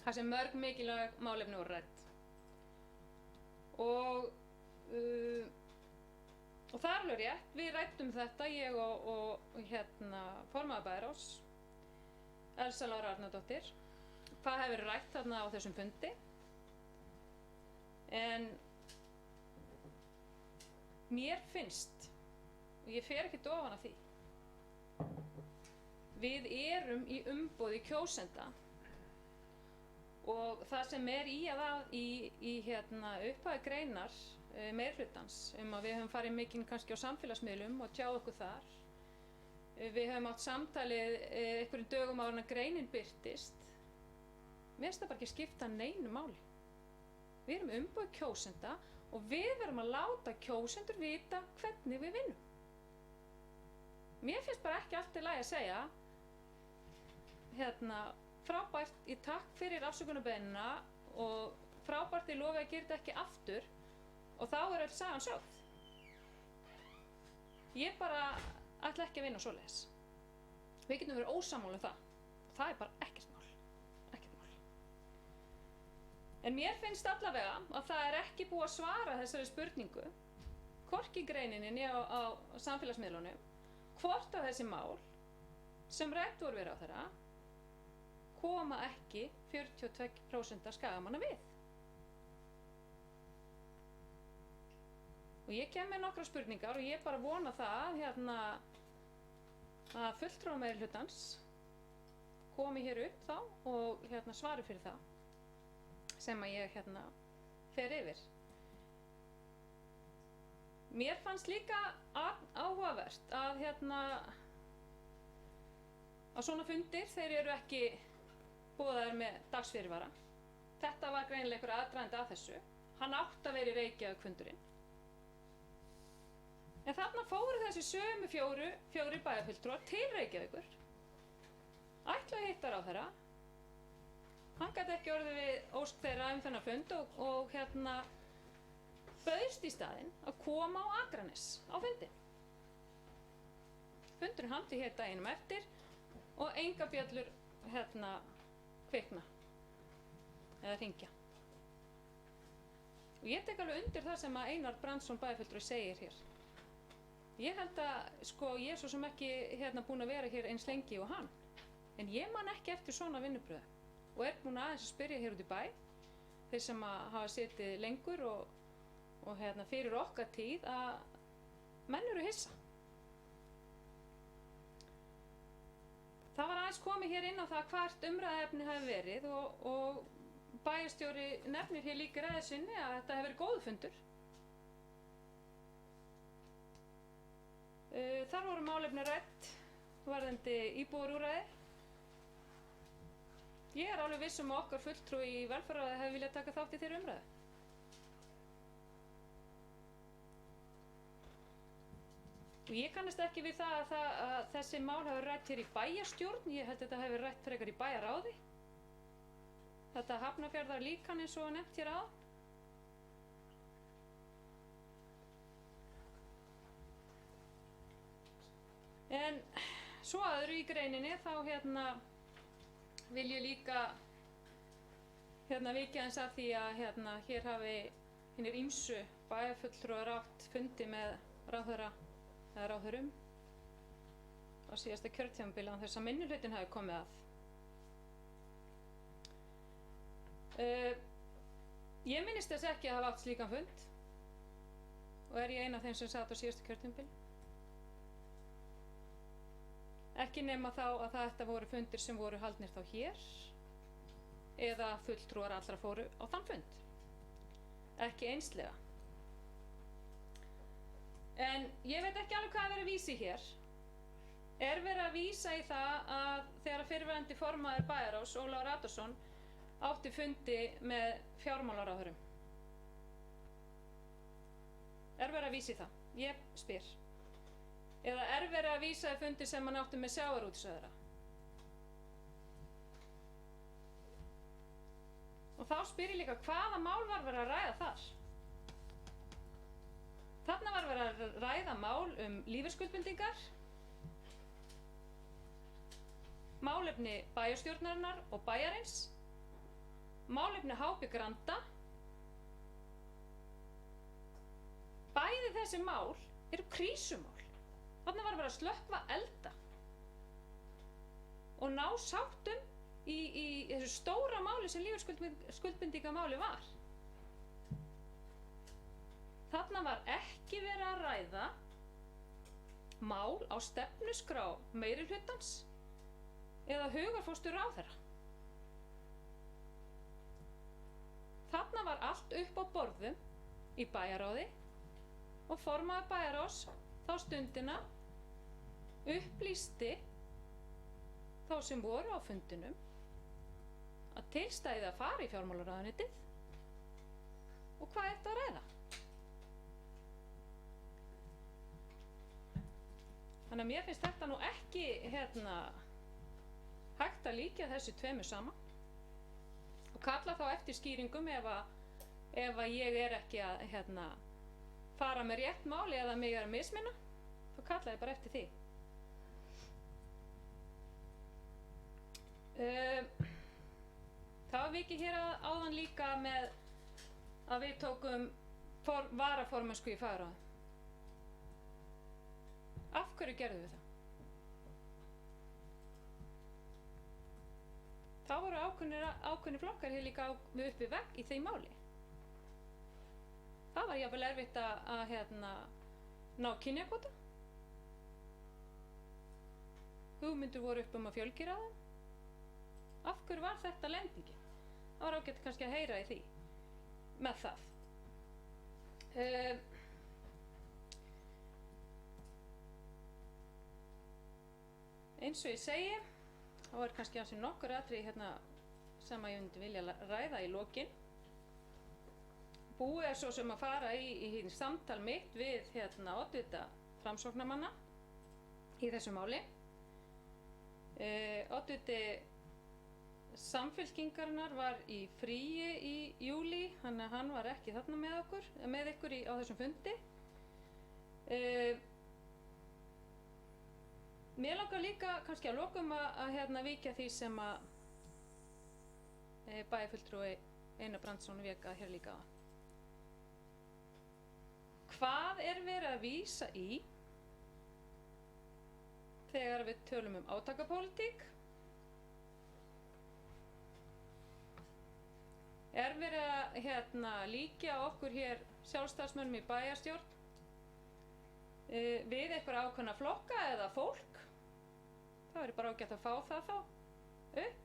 þar sem mörg mikilvæg málefni voru rædd. Og það er alveg rétt, við ræddum þetta, ég og formaður bæjarráðs, Elsa Lára Arnardóttir, hvað hefur verið rætt þarna á þessum fundi. En mér finnst, og ég fer ekkert ofan af því, við erum í umboði kjósenda og það sem er í upphafi greinar meirihlutans að við höfum farið mikinn kannski á samfélagsmiðlum og tjáð okkur þar. Við höfum átt samtalið einhverjum dögum áður en að greinin birtist. Mér finnst það bara ekki skipta neinu máli. Við erum umboð kjósenda og við verðum að láta kjósendur vita hvernig við vinnum. Mér finnst bara ekki allt í lagi að segja frábært í takk fyrir afsökunarbeiðnina og frábært í lofi að gera þetta ekki aftur og þá er öll sagan sögð. Ég bara ætla ekki að vinna svoleiðis. Við getum verið ósammála um það. Það er bara ekkert mál. En mér finnst allavega að það er ekki búið að svara þessari spurningu, hvorki í greininni né á samfélagsmiðlunum, hvort að þessi mál sem rætt voru við ráðherra koma ekki 42% skagamanna við. Og ég kem með nokkra spurningar og ég bara vona það að fulltrúar meirihlutans komi hér upp þá og svari fyrir það sem að ég fer yfir. Mér fannst líka áhugavert að svona fundir, þeir eru ekki boðaðir með dagsfyrirvara. Þetta var greinilega einhver aðdragandi að þessu. Hann átti að vera í Reykjavík fundurinn. En þarna fóru þessi sömu fjórir bæjarfulltrúar til Reykjavíkur. Ætlaði að hitta ráðherra. Hann gat ekki orðið við ósk þeirra þennan fund og bauðst í staðinn að koma á Akranes á fundinn. Fundurinn haldi hér daginum eftir og enga bjöllur kvikna eða hringja. Og ég tek alveg undir það sem að Einar Brandsson bæjarfulltrúi segir hér. Ég held að ég er svo sem ekki búin að vera hér eins lengi og hann, en ég man ekki eftir svona vinnubröðu og er búin aðeins að spyrja hér út í bæ, þeir sem hafa setið lengur og fyrir okkar tíð að menn eru hissa. Það var aðeins komið hér inn á það hvert umræðuefni hafi verið og bæjarstjóri nefnir hér líka í ræðu sinni að þetta hefur verið góður fundur. Þar voru málefni rædd varðandi íbúðarúrræði. Ég er alveg viss um að okkar fulltrúi í velferðarráði hefði viljað taka þátt í þeirri umræðu. Og ég kannast ekki við það að þessi mál hafi rætt hér í bæjarstjórn. Ég held að þetta hefur rætt frekar í bæjarráði. Þetta Hafnarfjarðar líkan eins og nefnt hér áðan. En svo öðru í greininni þá vil ég líka vikið aðeins að því að hér hafi hinir ýmsu bæjarfulltrúar átt fundi með ráðherra eða ráðherrum á síðasta kjörtímabili án þess að minnihlutinn hafi komið að. Ég minnist þess ekki að hafa átt slíkan fund og er ég ein af þeim sem sat á síðasta kjörtímabili. Ekki nema þá að þetta voru fundir sem voru haldnir þá hér eða fulltrúar allra fóru á þann fund. Ekki einslega. En ég veit ekki alveg hvað er verið að vísa í hér. Er verið að vísa í það að þegar fyrrverandi formaður bæjarráðs, Ólafur Adolfsson, átti fundi með fjármálaráðherrum? Er verið að vísa í það? Ég spyr. Eða er verið að vísa í fundi sem hann átti með sjávarútvegsráðherra? Og þá spyr ég líka, hvaða mál var verið að ræða þar? Þarna var verið að ræða mál lífeyrisskuldbindingar, málefni bæjarstjórnarinnar og bæjarins, málefni HB Granda. Bæði þessi mál eru krísumál. Þarna var verið að slökkva elda og ná sáttum í þessu stóra máli sem lífeyrisskuldbindingamáli var. Þarna var ekki verið að ræða mál á stefnuskrá meirihlutans eða hugarfóstur ráðherra. Þarna var allt upp á borðum í bæjarráði og formaður bæjarráðs þá stundina upplýsti þá sem voru á fundinum að til stæði að fara í fjármálaráðuneytið og hvað ætti að ræða. Þannig að mér finnst þetta nú ekki hægt að líkja þessu tveimur saman og kalla þá eftir skýringum ef að ég er ekki að fara með rétt máli eða mig er að misminna, þá kalla ég bara eftir því. Það var vikið hér áðan líka með að við tókum varaformennsku í fagráði. Af hverju gerðum við það? Þá voru ákveðnir flokkar hér líka við uppi vegg í því máli. Það var jafnvel erfitt að ná kynjakvóta. Hugmyndir voru upp að fjölgera þeim. Af hverju var þetta lendingin? Það var ágætt kannski að heyra í því með það. Eins og ég segi, þá er kannski ansið nokkur atriði sem að ég myndi vilja ræða í lokin. Búið er svo sem að fara í samtal mitt við oddvita Framsóknarmanna í þessu máli. Oddviti Samfylkingarinnar var í fríi í júlí, þannig að hann var ekki þarna með ykkur á þessum fundi. Mér langar líka kannski að lokum að víkja því sem að bæjarfulltrúi Einar Brandsson vék að hér líka á. Hvað er verið að vísa í þegar við tölum átakapólitík? Er verið að líkja okkur hér sjálfstæðismönnum í bæjarstjórn við einhverja ákveðna flokka eða fólk? Það væri bara ágætt að fá það þá upp.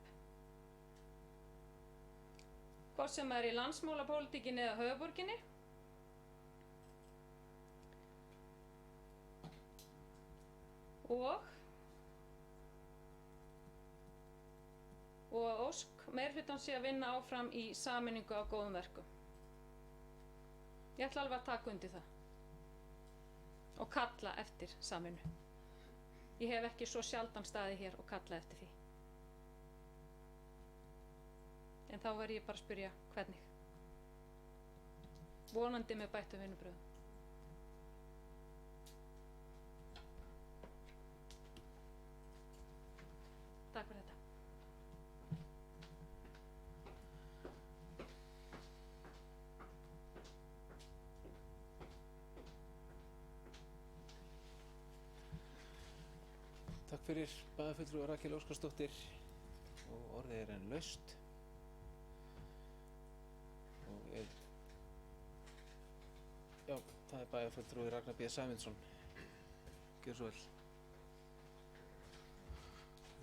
Hvort sem er í landsmálapólitíkinni eða höfuðborginni. Og ósk meirihlutan sé að vinna áfram í sameiningu á góðum verkum. Ég ætla alveg að taka undir það og kalla eftir samvinnu. Ég hef ekki svo sjaldan staðið hér og kallað eftir því. En þá verð ég bara að spyrja hvernig. Vonandi með bættum vinnubrögðum. Takk fyrir þetta. Takk fyrir bæjarfulltrúi Rakel Óskarsdóttir og orðið er enn laust. Og já, það er bæjarfulltrúi Ragnar B. Sæmundsson. Gjörðu svo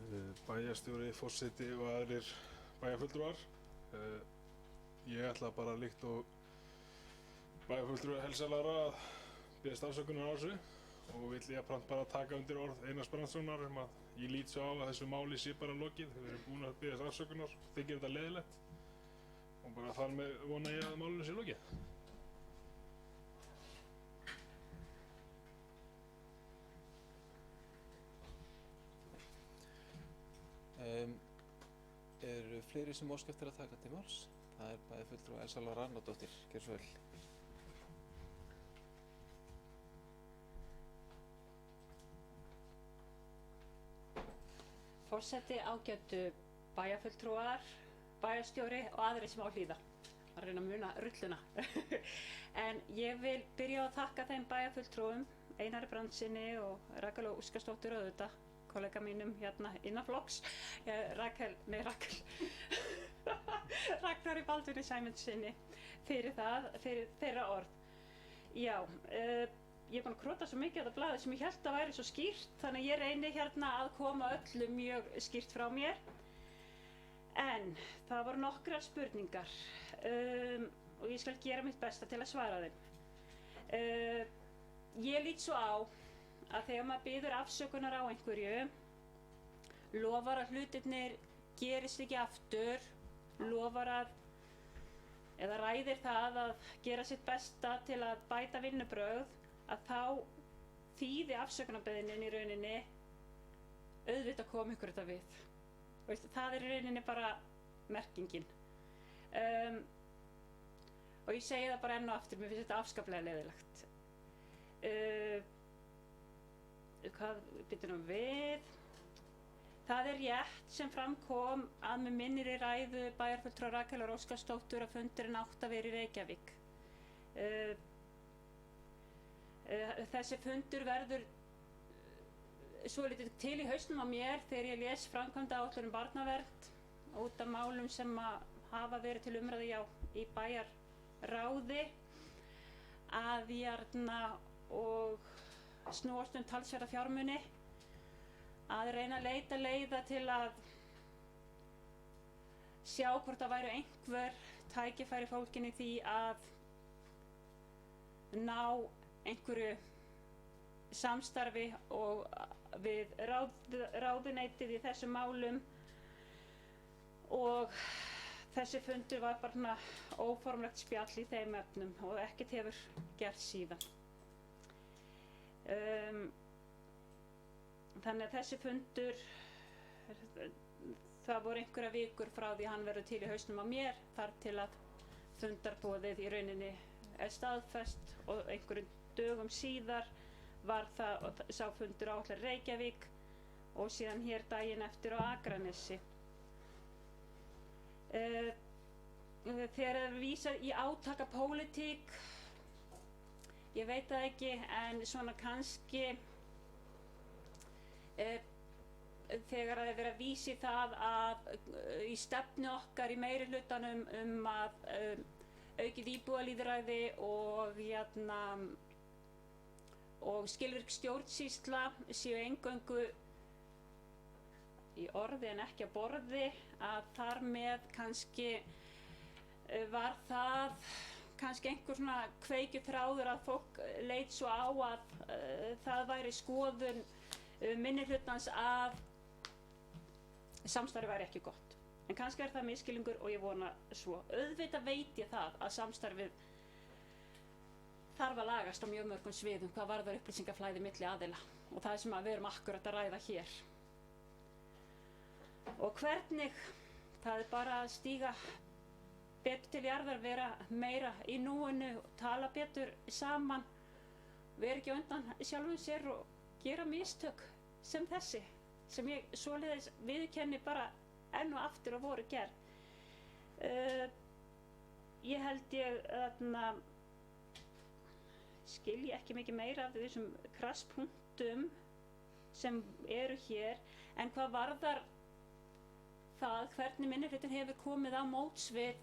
vel. Bæjarstjóri, forseti og aðrir bæjarfulltrúar. Ég ætla bara líkt og bæjarfulltrúi Helsalara að biðjast afsökunar á þessu og vill jafnframt bara taka undir orð Einars Brandssonar að ég lít svo á að þessu máli sé bara lokið. Við erum búin að biðjast afsökunar, þykir þetta leiðilegt og bara þar með vona ég að málinu sé lokið. Eru fleiri sem óska eftir að taka til máls? Það er bæjarfulltrúi Elsa Lára Arnardóttir. Gjörðu svo vel. Forseti, ágætu bæjarfulltrúar, bæjarstjóri og aðrir sem á hlýða. Að reyna að muna rulluna. En ég vil byrja á að þakka þeim bæjarfulltrúum, Einari Brandsyni og Rakel Óskarsdóttur og auðvitað kollega mínum hérna innan flokks. Ragnari Baldvini Sæmundsssyni fyrir þeirra orð. Já, ég er búin að krota svo mikið á þetta blaði sem ég held að væri svo skýrt, þannig að ég reyni hérna að koma öllu mjög skýrt frá mér. En það voru nokkrar spurningar og ég skal gera mitt besta til að svara þeim. Ég lít svo á að þegar maður biður afsökunar á einhverju, lofar að hlutirnir gerist ekki aftur, lofar að, eða ræðir það að gera sitt besta til að bæta vinnubrögð, að þá þýði afsökunarbeiðnin í rauninni auðvitað kom ykkur þetta við. Það er í rauninni bara merkingin. Og ég segi það bara enn og aftur, mér finnst þetta afskaplega leiðilegt. Hvað byttum við? Það er rétt sem fram kom að með minnir í ræðu bæjarfulltrúa Rakelar Óskarsdóttur að fundurinn átti að vera í Reykjavík. Þessi fundur verður svolítið til í hausnum á mér þegar ég les framkvæmdaáætlun um barnavernd út af málum sem hafa verið til umræðu í bæjarráði að jarna og snúast talsverða fjármuni, að reyna að leita leiða til að sjá hvort það væru einhver tækifæri fólkin í því að ná einhverju samstarfi og við ráðuneytið í þessum málum, og þessi fundur var bara óformlegt spjall í þeim efnum og ekkert hefur gert síðan. Þannig að þessi fundur, það voru einhverja vikur frá því hann verður til í hausnum á mér þar til að fundarboðið í rauninni er staðfest, og einhverjum dögum síðar var það sá fundur áætlaður í Reykjavík og síðan hér daginn eftir á Akranesi. Þegar það vísað í átakapólitík, ég veit það ekki, en svona kannski þegar það er verið að vísa í það að í stefnu okkar í meirihlutanum að aukið íbúalýðræði og skilvirk stjórnsýsla séu eingöngu í orði en ekki á borði, að þar með kannski var það kannski einhver svona kveikjuþráður að fólk leit svo á að það væri skoðun minnihlutans að samstarfið væri ekki gott. En kannski er það misskilningur og ég vona svo. Auðvitað veit ég það að samstarfið þarf að lagast á mjög mörgum sviðum hvað varðar upplýsingaflæði milli aðila, og það er sem við erum akkurat að ræða hér. Og hvernig, það er bara að stíga betur til jarðar, vera meira í núinu, tala betur saman, vera ekki á undan sjálfum sér og gera mistök sem þessi, sem ég svoleiðis viðurkenni bara enn og aftur að voru gerð. Ég held ég skilji ekki mikið meira af þessum krasspunktum sem eru hér, en hvað varðar það hvernig minnihlutinn hefur komið á móts við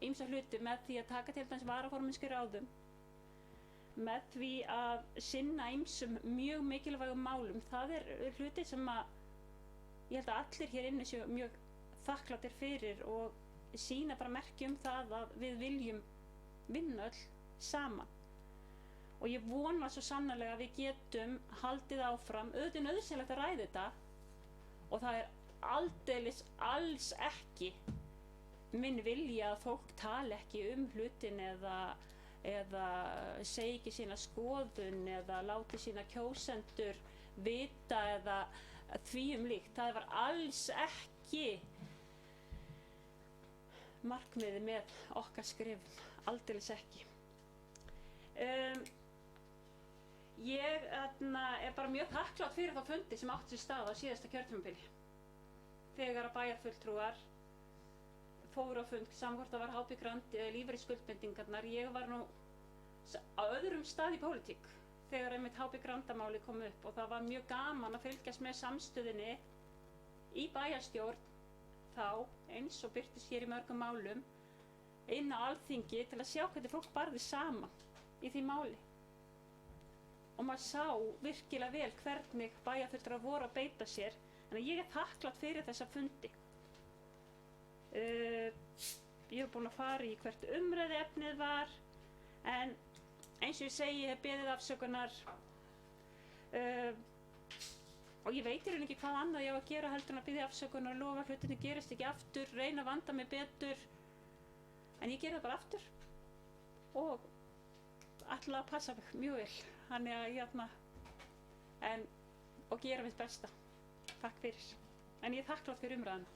ýmsa hluti með því að taka til dæmis varaformennsku í ráðum, með því að sinna ýmsum mjög mikilvægum málum. Það hluti sem að ég held að allir hér inni séu mjög þakklátir fyrir og sýna bara merki það að við viljum vinna öll saman. Og ég vona svo sannarlega að við getum haldið áfram. Auðvitað er nauðsynlegt að ræða þetta og það aldeilis alls ekki minn vilja að fólk tali ekki hlutin eða segi ekki sína skoðun eða láti sína kjósendur vita eða því líkt. Það var alls ekki markmiðið með okkar skrifum, aldeilis ekki. Ég bara mjög þakklát fyrir þá fundi sem átti sér stað á síðasta kjörtímabili þegar að bæjarfulltrúar fóru á fund saman hvort það var HB Grandi eða lífeyrisskuldbindingarnar. Ég var nú á öðrum stað í pólitík þegar einmitt HB Grandamáli kom upp og það var mjög gaman að fylgjast með samstöðunni í bæjarstjórn þá eins og birtist hér í mörgum málum inn á Alþingi til að sjá hvernig fólk barði saman í því máli. Og maður sá virkilega vel hvernig bæjarfulltrúar voru að beita sér. Þannig að ég er þakklát fyrir þessa fundi. Ég hef búin að fara í hvert umræðuefnið var, en eins og ég segi, ég hef beðið afsökunar og ég veit í raun ekki hvað annað ég á að gera heldur en að biðja afsökunar, lofa hlutinni gerist ekki aftur, reyna að vanda mig betur, en ég gera það bara aftur og ætla að passa mig mjög vel. Þannig að og gera mitt besta. Takk fyrir. En ég er þakklátt fyrir umræðuna.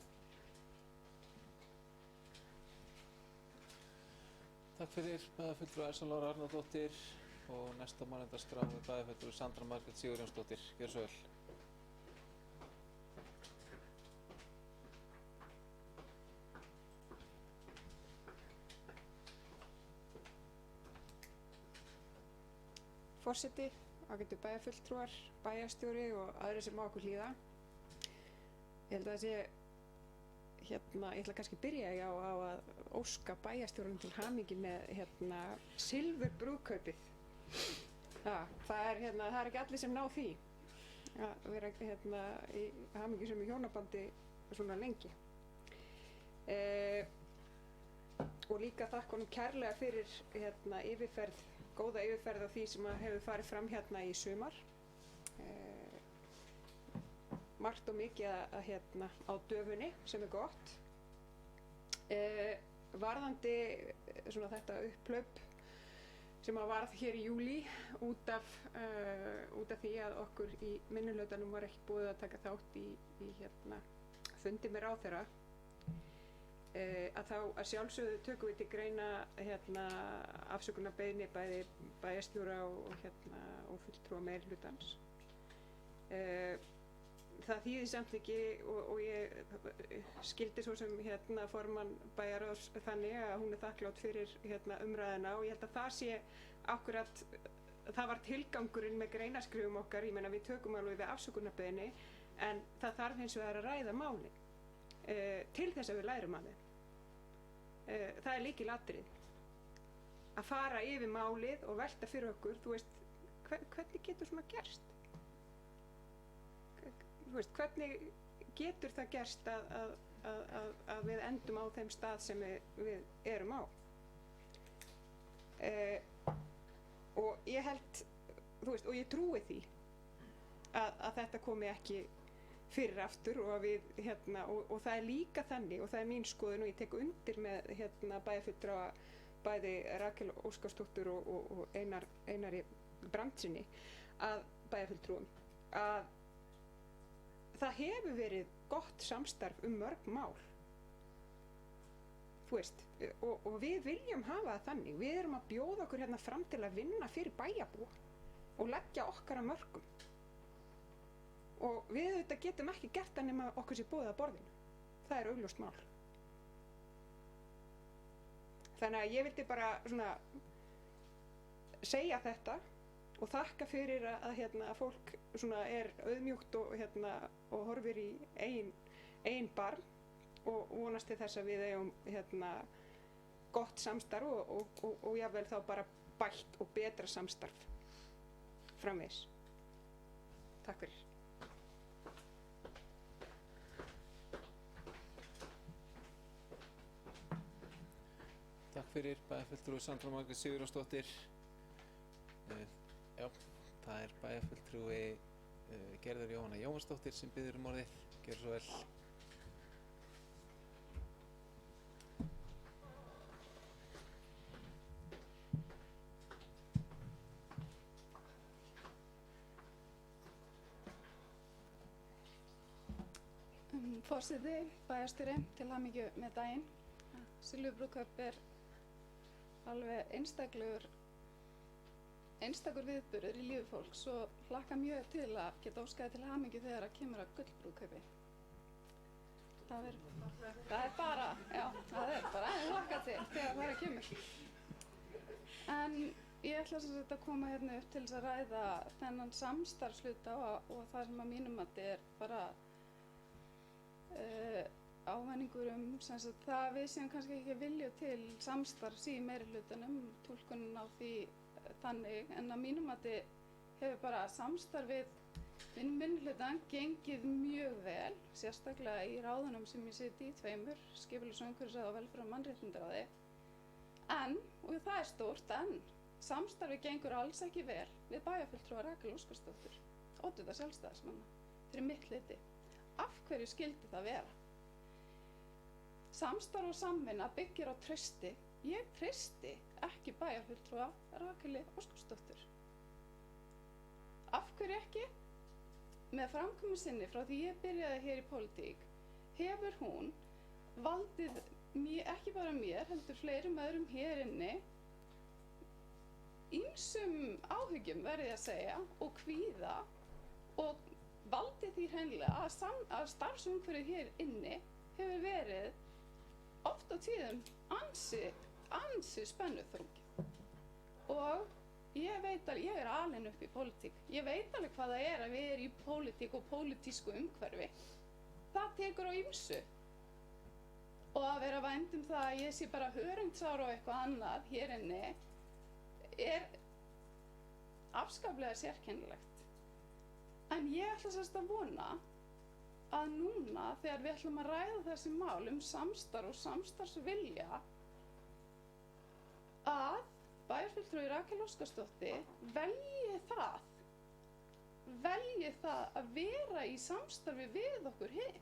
Takk fyrir bæjarfulltrúi Elsa Lára Arnardóttir og næsta málnefndaskrá er bæjarfulltrúi Sandra Margrét Sigurjónsdóttir. Gjörðu svo vel. Forseti, ágætu bæjarfulltrúar, bæjarstjóri og aðrir sem á okkur hlýða. Ég held að það sé, ég ætla kannski að byrja á að óska bæjarstjórunum til hamingju með silfurbrúðkaupið. Það er ekki allir sem ná því að vera í hamingjusömu hjónabandi svona lengi. Og líka þakka honum kærlega fyrir góða yfirferð á því sem hefur farið fram hérna í sumar. Margt og mikið á döfunni sem er gott. Varðandi þetta upphlaup sem varð hér í júlí út af því að okkur í minnihlutanum var ekki búið að taka þátt í fundi með ráðherra, að þá að sjálfsögðu tökum við til greina afsökunarbeiðni bæði bæjarstjóra og fulltrúa meirihlutans. Það þýðir samt ekki og ég skildi svo sem formann bæjarráðs þannig að hún er þakklát fyrir umræðuna og ég held að það sé akkurat, það var tilgangurinn með greinaskrifum okkar. Ég meina við tökum alveg við afsökunarbeiðni en það þarf hins vegar að ræða máli til þess að við lærum af þeim. Það er lykilatriði að fara yfir málið og velta fyrir okkur, hvernig getur svona gerst? Hvernig getur það gerst að við endum á þeim stað sem við erum á? Og ég held, og ég trúi því að þetta komi ekki fyrir aftur og að við og það er líka þannig og það er mín skoðun og ég tek undir með bæjarfulltrúa bæði Rakel Óskarsdóttur og Einari Brandtssyni að bæjarfulltrúum að það hefur verið gott samstarf mörg mál. Og við viljum hafa það þannig. Við erum að bjóða okkur fram til að vinna fyrir bæjarbúa og leggja okkar að mörkum. Og við auðvitað getum ekki gert það nema okkur sé boðið að borðinu. Það er augljóst mál. Þannig að ég vildi bara segja þetta og þakka fyrir að fólk svona er auðmjúkt og horfir í eigin barm og vonast til þess að við eigum gott samstarf og jafnvel þá bara bætt og betra samstarf framvegis. Takk fyrir. Takk fyrir, bæjarfulltrúi Sandra Margrét Sigurjónsdóttir. Já, það er bæjarfulltrúi Gerður Jóhanna Jóhannsdóttir sem biður orðið. Gjörðu svo vel. Forseti, bæjarstjóri, til hamingju með daginn. Silfurbrúðkaup er alveg einstakur viðburður í lífi fólks og hlakka mjög til að geta óskaði til hamingju þegar að kemur að gullbrúðkaupi. Það er bara að hlakka til þegar það kemur. En ég ætla sem sagt að koma hérna upp til þess að ræða þennan samstarfsluta og það sem að mínum mati er bara ávæningur sem sagt það við séum kannski ekki vilja til samstarfs í meirihlutanum, túlkunin á því þannig, en að mínum mati hefur bara samstarfið minnihlutan gengið mjög vel, sérstaklega í ráðunum sem ég siti í tveimur, skipulags- og umhverfisráði og velferðar- og mannréttindaráði. En, og það er stórt, en samstarfið gengur alls ekki vel við bæjarfulltrúa Rakel Óskarsdóttur, oddvita Sjálfstæðismanna, fyrir mitt leyti. Af hverju skyldi það vera? Samstarf og samvinna byggir á trausti. Ég treysti ekki bæjarfulltrúa Rakeli Óskarsdóttur. Af hverju ekki? Með framkomu sinni frá því ég byrjaði hér í pólitík hefur hún valdið ekki bara mér, heldur fleirum öðrum hér inni ýmsum áhyggjum verði að segja og kvíða og valdið því hreinlega að starfsumhverfið hér inni hefur verið oft á tíðum ansi spennuþrungið. Og ég veit alveg, ég er alin upp í pólitík, ég veit alveg hvað það er að vera í pólitík og pólitísku umhverfi. Það tekur á ýmsu. Og að vera vænd það að ég sé bara hörundsár og eitthvað annað hér inni er afskaplega sérkennilegt. En ég ætla sérst að vona að núna þegar við ætlum að ræða þessi mál samstarf og samstarfsvilja að bæjarfulltrúi Rakel Óskarsdóttir velji það að vera í samstarfi við okkur hin.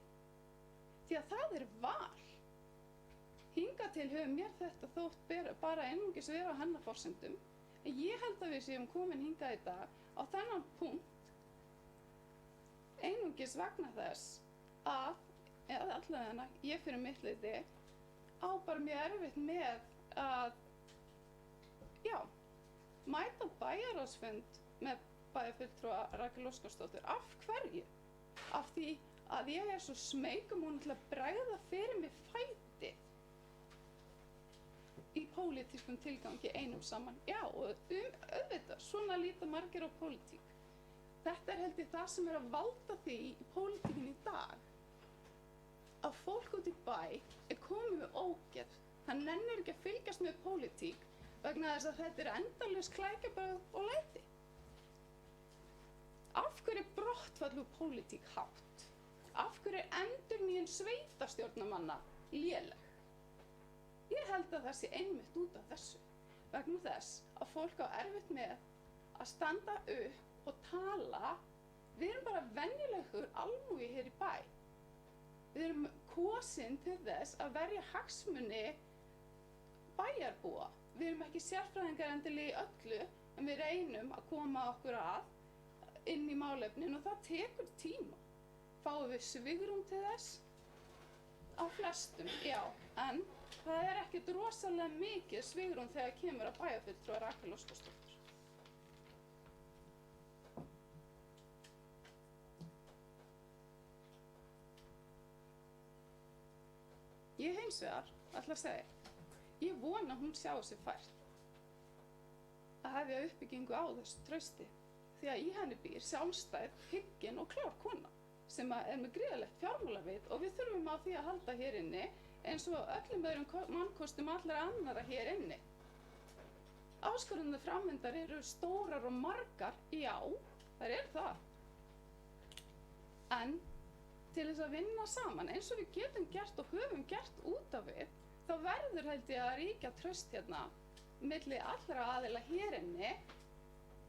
Því að það er val. Hingað til hefur mér þetta þótt bara einungis vera á hennar forsendum. En ég held að við séum komin hingað í dag á þennan punkt einungis vegna þess að, eða allavega ég fyrir mitt leyti, á bara mjög erfitt með að, mæta bæjarráðsfund með bæjarfulltrúa Rakel Óskarsdóttur. Af hverju? Af því að ég er svo smeyk hún til að bregða fyrir mig fæti í pólitískum tilgangi einum saman. Já, og auðvitað, svona líta margir á pólitík. Þetta er held ég það sem er að valda því í pólitíkinni í dag að fólk út í bæ er komið með ógeð. Það nennir ekki að fylgjast með pólitík vegna þess að þetta er endalaus klækjabrögð og læti. Af hverju er brottfall úr pólitík hátt? Af hverju er endurnýjun sveitarstjórnarmanna léleg? Ég held að það sé einmitt út af þessu. Vegna þess að fólk á erfitt með að standa upp og tala. Við erum bara venjulegur almúgi hér í bæ. Við erum kosin til þess að verja hagsmuni bæjarbúa. Við erum ekki sérfræðingar endilega í öllu, en við reynum að koma okkur inn í málefnin og það tekur tíma. Fáum við svigrúm til þess? Á flestum, já, en það er ekkert rosalega mikið svigrúm þegar kemur að bæjarfulltrúa Rakel Óskarsdóttur. Ég hins vegar ætla að segja, ég vona hún sjái sig fært að hefja uppbyggingu á þessu trausti. Því að í henni býr sjálfstæð, hyggin og klár kona sem er með gríðarlegt fjármálavit og við þurfum á því að halda hér inni eins og öllum öðrum mannkostum allra annara hér inni. Áskoranir framvindar eru stórar og margar, já, þær eru það. En til þess að vinna saman eins og við getum gert og höfum gert út af við, þá verður held ég að ríkja traust hérna milli allra aðila hér inni.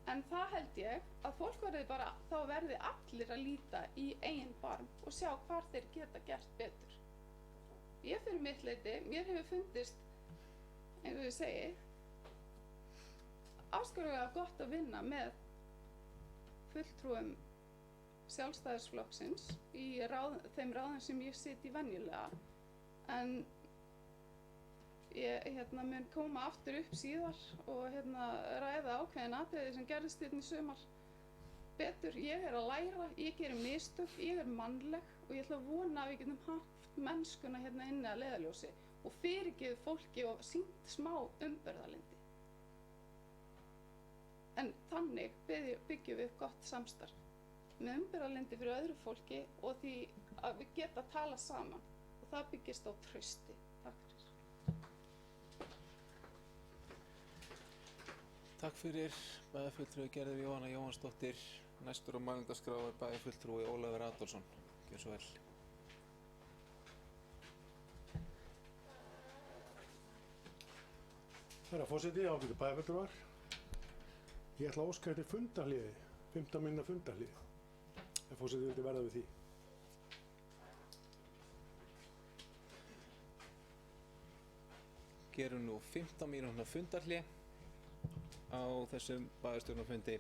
En það held ég að fólk þá verði allir að líta í eigin barm og sjá hvar þeir geta gert betur. Ég fyrir mitt leyti, mér hefur fundist, eins og ég segi, afskaplega gott að vinna með fulltrúum Sjálfstæðisflokksins í þeim ráðum sem ég sit í venjulega. En ég mun koma aftur upp síðar og ræða ákveðin atriði sem gerðist hérna í sumar betur. Ég er að læra, ég gerir mistök, ég er mannleg og ég ætla að vona að við getum haft mennskuna hérna inni að leiðarljósi og fyrirgefið fólki og sýnt smá umburðarlyndi. En þannig byggjum við upp gott samstarf með umburðarlyndi fyrir öðru fólki og því að við geta að tala saman og það byggist á trausti. Takk fyrir. Takk fyrir bæjarfulltrúi Gerður Jóhanna Jóhannsdóttir. Næstur á mælendaskrá er bæjarfulltrúi Ólafur Adolfsson. Gjörðu svo vel. Herra forseti, ágætu bæjarfulltrúar. Ég ætla að óska eftir fundarhléi, 15 mínútna fundarhlé. Ef forseti vildi verða við því. Gerum nú 15 mínútna fundarhlé á þessum bæjarstjórnarfundi